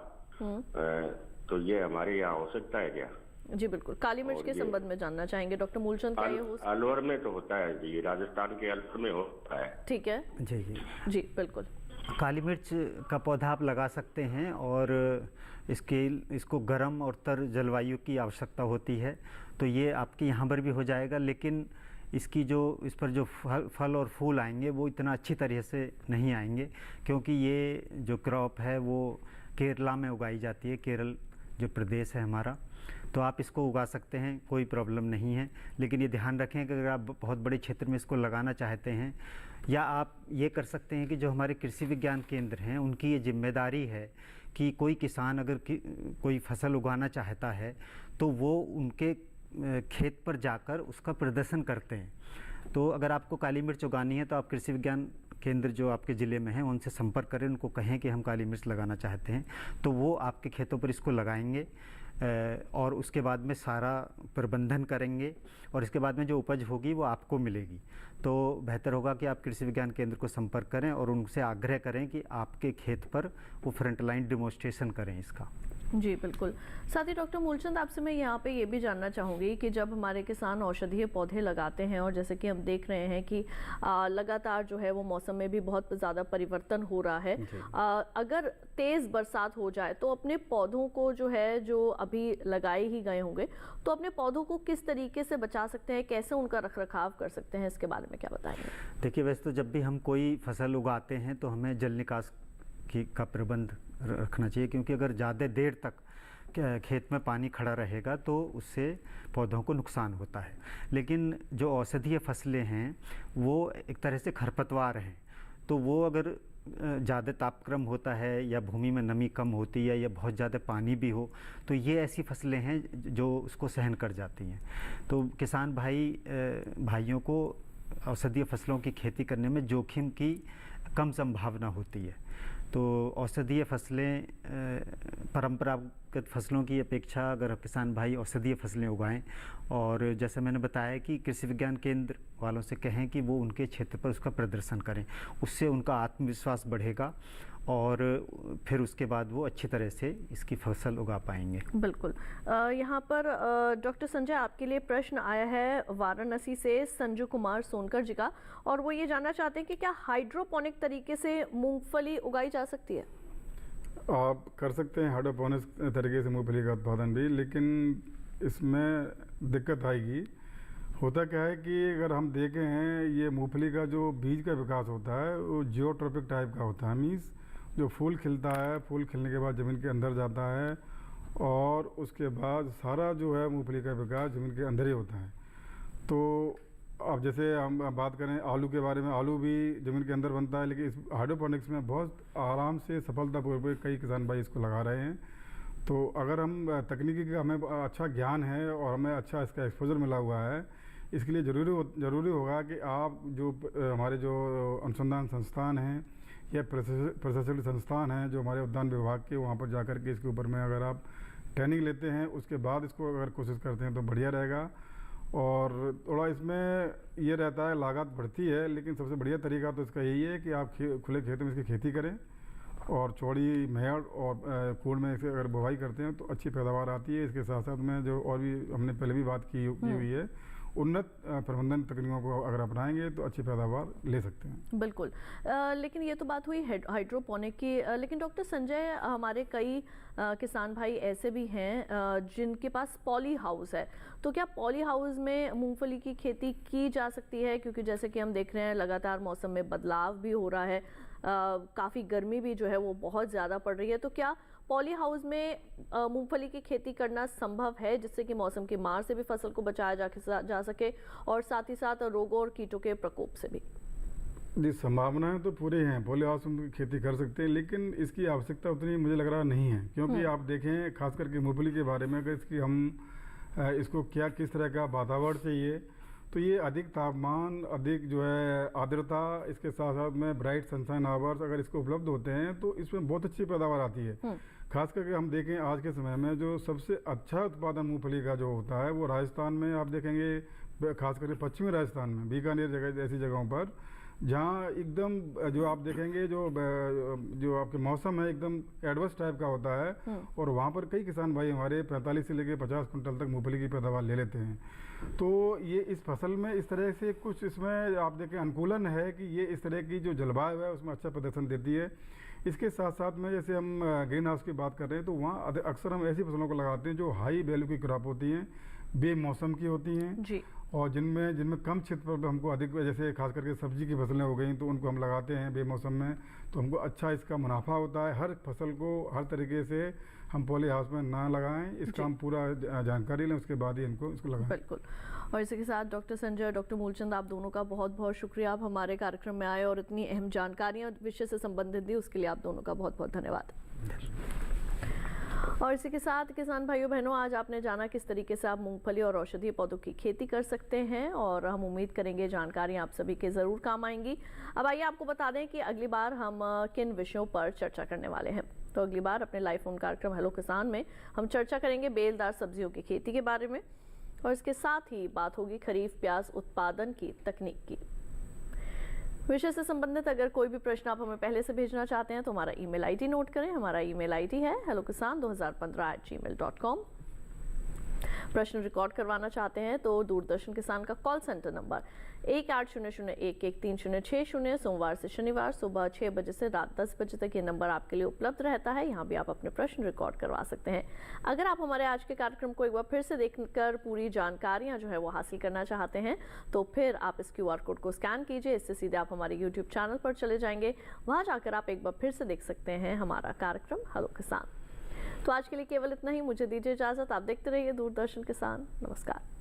तो ये हमारे यहाँ हो सकता है क्या? जी बिल्कुल, काली मिर्च के संबंध में जानना चाहेंगे डॉक्टर मूलचंद, क्या ये हो? अलवर में तो होता है जी, राजस्थान के अलवर में होता है। ठीक है जी जी जी बिल्कुल। काली मिर्च का पौधा आप लगा सकते हैं और इसको गर्म और तर जलवायु की आवश्यकता होती है, तो ये आपके यहाँ पर भी हो जाएगा। लेकिन इस पर जो फल और फूल आएंगे वो इतना अच्छी तरह से नहीं आएंगे, क्योंकि ये जो क्रॉप है वो केरला में उगाई जाती है, केरल जो प्रदेश है हमारा। तो आप इसको उगा सकते हैं, कोई प्रॉब्लम नहीं है। लेकिन ये ध्यान रखें कि अगर आप बहुत बड़े क्षेत्र में इसको लगाना चाहते हैं, या आप ये कर सकते हैं कि जो हमारे कृषि विज्ञान केंद्र हैं उनकी ये जिम्मेदारी है कि कोई किसान अगर कोई फसल उगाना चाहता है तो वो उनके खेत पर जाकर उसका प्रदर्शन करते हैं। तो अगर आपको काली मिर्च उगानी है तो आप कृषि विज्ञान केंद्र जो आपके ज़िले में हैं उनसे संपर्क करें, उनको कहें कि हम काली मिर्च लगाना चाहते हैं, तो वो आपके खेतों पर इसको लगाएंगे और उसके बाद में सारा प्रबंधन करेंगे और इसके बाद में जो उपज होगी वो आपको मिलेगी। तो बेहतर होगा कि आप कृषि विज्ञान केंद्र को संपर्क करें और उनसे आग्रह करें कि आपके खेत पर वो फ्रंटलाइन डेमोन्स्ट्रेशन करें इसका। जी बिल्कुल। साथ ही डॉक्टर मूलचंद, आपसे मैं यहाँ पे ये भी जानना चाहूँगी कि जब हमारे किसान औषधीय पौधे लगाते हैं और जैसे कि हम देख रहे हैं कि लगातार जो है वो मौसम में भी बहुत ज़्यादा परिवर्तन हो रहा है, अगर तेज़ बरसात हो जाए तो अपने पौधों को जो अभी लगाए ही गए होंगे, तो अपने पौधों को किस तरीके से बचा सकते हैं, कैसे उनका रखरखाव कर सकते हैं, इसके बारे में क्या बताएंगे? देखिए, वैसे तो जब भी हम कोई फसल उगाते हैं तो हमें जल निकास का प्रबंध रखना चाहिए, क्योंकि अगर ज़्यादा देर तक खेत में पानी खड़ा रहेगा तो उससे पौधों को नुकसान होता है। लेकिन जो औषधीय फसलें हैं वो एक तरह से खरपतवार हैं, तो वो अगर ज़्यादा तापक्रम होता है या भूमि में नमी कम होती है या बहुत ज़्यादा पानी भी हो, तो ये ऐसी फसलें हैं जो उसको सहन कर जाती हैं। तो किसान भाइयों को औषधीय फसलों की खेती करने में जोखिम की कम संभावना होती है। तो औषधीय फसलें परंपरागत फसलों की अपेक्षा अगर किसान भाई औषधीय फसलें उगाएं, और जैसे मैंने बताया कि कृषि विज्ञान केंद्र वालों से कहें कि वो उनके क्षेत्र पर उसका प्रदर्शन करें, उससे उनका आत्मविश्वास बढ़ेगा और फिर उसके बाद वो अच्छी तरह से इसकी फसल उगा पाएंगे। बिल्कुल। यहाँ पर डॉक्टर संजय, आपके लिए प्रश्न आया है वाराणसी से संजू कुमार सोनकर जी का, और वो ये जानना चाहते हैं कि क्या हाइड्रोपोनिक तरीके से मूंगफली उगाई जा सकती है? आप कर सकते हैं हाइड्रोपोनिक तरीके से मूंगफली का उत्पादन भी, लेकिन इसमें दिक्कत आएगी। होता क्या है कि अगर हम देखें हैं, ये मूंगफली का जो बीज का विकास होता है वो जियोट्रोपिक टाइप का होता है। मीन्स जो फूल खिलता है, फूल खिलने के बाद ज़मीन के अंदर जाता है और उसके बाद सारा जो है मूंगफली का विकास ज़मीन के अंदर ही होता है। तो अब जैसे हम बात करें आलू के बारे में, आलू भी ज़मीन के अंदर बनता है, लेकिन इस हाइड्रोपोनिक्स में बहुत आराम से सफलतापूर्वक कई किसान भाई इसको लगा रहे हैं। तो अगर हम तकनीकी का हमें अच्छा ज्ञान है और हमें अच्छा इसका एक्सपोजर मिला हुआ है, इसके लिए ज़रूरी होगा कि आप जो हमारे जो अनुसंधान संस्थान हैं या प्रशिक्षण संस्थान हैं जो हमारे उद्यान विभाग के, वहाँ पर जाकर के इसके ऊपर में अगर आप ट्रेनिंग लेते हैं, उसके बाद इसको अगर कोशिश करते हैं तो बढ़िया रहेगा। और थोड़ा इसमें ये रहता है लागत बढ़ती है, लेकिन सबसे बढ़िया तरीका तो इसका यही है कि आप खुले खेतों में इसकी खेती करें और चौड़ी मेड़ और कूड़ में इसे अगर बुवाई करते हैं तो अच्छी पैदावार आती है। इसके साथ साथ में जो और भी हमने पहले भी बात की हुई है, उन्नत प्रबंधन तकनीकों को अगर अपनाएंगे तो अच्छी पैदावार ले सकते हैं। बिल्कुल। लेकिन ये तो बात हुई हाइड्रोपोनिक की, लेकिन डॉक्टर संजय, हमारे कई किसान भाई ऐसे भी हैं जिनके पास पॉली हाउस है, तो क्या पॉली हाउस में मूंगफली की खेती की जा सकती है? क्योंकि जैसे कि हम देख रहे हैं लगातार मौसम में बदलाव भी हो रहा है, काफ़ी गर्मी भी जो है वो बहुत ज़्यादा पड़ रही है, तो क्या पॉली हाउस में मूंगफली की खेती करना संभव है जिससे कि मौसम की मार से भी फसल को बचाया जा सके और साथ ही साथ रोगों और कीटों के प्रकोप से भी? जी, संभावनाएं तो पूरी हैं, पॉली हाउस में खेती कर सकते हैं, लेकिन इसकी आवश्यकता उतनी मुझे लग रहा नहीं है। क्योंकि आप देखें खास करके मूंगफली के बारे में, अगर इसकी हम इसको किस तरह का वातावरण चाहिए, तो ये अधिक तापमान, अधिक जो है आर्द्रता, इसके साथ साथ में ब्राइट सनशाइन आवर्स अगर इसको उपलब्ध होते हैं तो इसमें बहुत अच्छी पैदावार आती है। खास करके हम देखें आज के समय में जो सबसे अच्छा उत्पादन मूंगफली का जो होता है वो राजस्थान में आप देखेंगे, खास करके पश्चिमी राजस्थान में बीकानेर जगह ऐसी जगहों पर जहाँ एकदम जो आप देखेंगे जो आपके मौसम है एकदम एडवर्स टाइप का होता है और वहाँ पर कई किसान भाई हमारे 45 से लेकर 50 कुंटल तक मूंगफली की पैदावार ले लेते हैं। तो ये इस फसल में इस तरह से कुछ इसमें आप देखें अनुकूलन है कि ये इस तरह की जो जलवायु है उसमें अच्छा प्रदर्शन देती है। इसके साथ साथ में जैसे हम ग्रीन हाउस की बात कर रहे हैं तो वहाँ अक्सर हम ऐसी फसलों को लगाते हैं जो हाई वैल्यू की क्रॉप होती हैं, बेमौसम की होती हैं जी। और जिनमें कम क्षेत्र पर हमको अधिक, जैसे खास करके सब्जी की फसलें हो गई तो उनको हम लगाते हैं बेमौसम में, तो हमको अच्छा इसका मुनाफा होता है। हर फसल को हर तरीके से हम पॉली हाउस में ना लगाएं, इसका हम पूरा जानकारी लें, उसके बाद ही इसको लगाएं। बिल्कुल। और इसी के साथ डॉक्टर संजय और डॉक्टर मूलचंद, आप दोनों का बहुत बहुत शुक्रिया, आप हमारे कार्यक्रम में आए और इतनी अहम जानकारियाँ विषय से संबंधित दी, उसके लिए आप दोनों का बहुत बहुत धन्यवाद। और इसी के साथ किसान भाइयों बहनों, आज आपने जाना किस तरीके से आप मूंगफली और औषधीय पौधों की खेती कर सकते हैं और हम उम्मीद करेंगे जानकारी आप सभी के ज़रूर काम आएंगी। अब आइए आपको बता दें कि अगली बार हम किन विषयों पर चर्चा करने वाले हैं। तो अगली बार अपने लाइव फोन कार्यक्रम हेलो किसान में हम चर्चा करेंगे बेलदार सब्जियों की खेती के बारे में और इसके साथ ही बात होगी खरीफ प्याज उत्पादन की तकनीक की। विषय से संबंधित अगर कोई भी प्रश्न आप हमें पहले से भेजना चाहते हैं तो हमारा ईमेल आईडी नोट करें। हमारा ईमेल आईडी है hellokisan2015@gmail.com। प्रश्न रिकॉर्ड करवाना चाहते हैं तो दूरदर्शन किसान का कॉल सेंटर नंबर 1800111306 सोमवार से शनिवार सुबह 6 बजे से रात 10 बजे तक ये नंबर आपके लिए उपलब्ध रहता है। यहाँ भी आप अपने प्रश्न रिकॉर्ड करवा सकते हैं। अगर आप हमारे आज के कार्यक्रम को एक बार फिर से देखकर पूरी जानकारियाँ जो है वो हासिल करना चाहते हैं तो फिर आप इस QR कोड को स्कैन कीजिए, इससे सीधे आप हमारे YouTube चैनल पर चले जाएंगे। वहाँ जाकर आप एक बार फिर से देख सकते हैं हमारा कार्यक्रम हेलो किसान। तो आज के लिए केवल इतना ही, मुझे दीजिए इजाजत। आप देखते रहिए दूरदर्शन किसान। नमस्कार।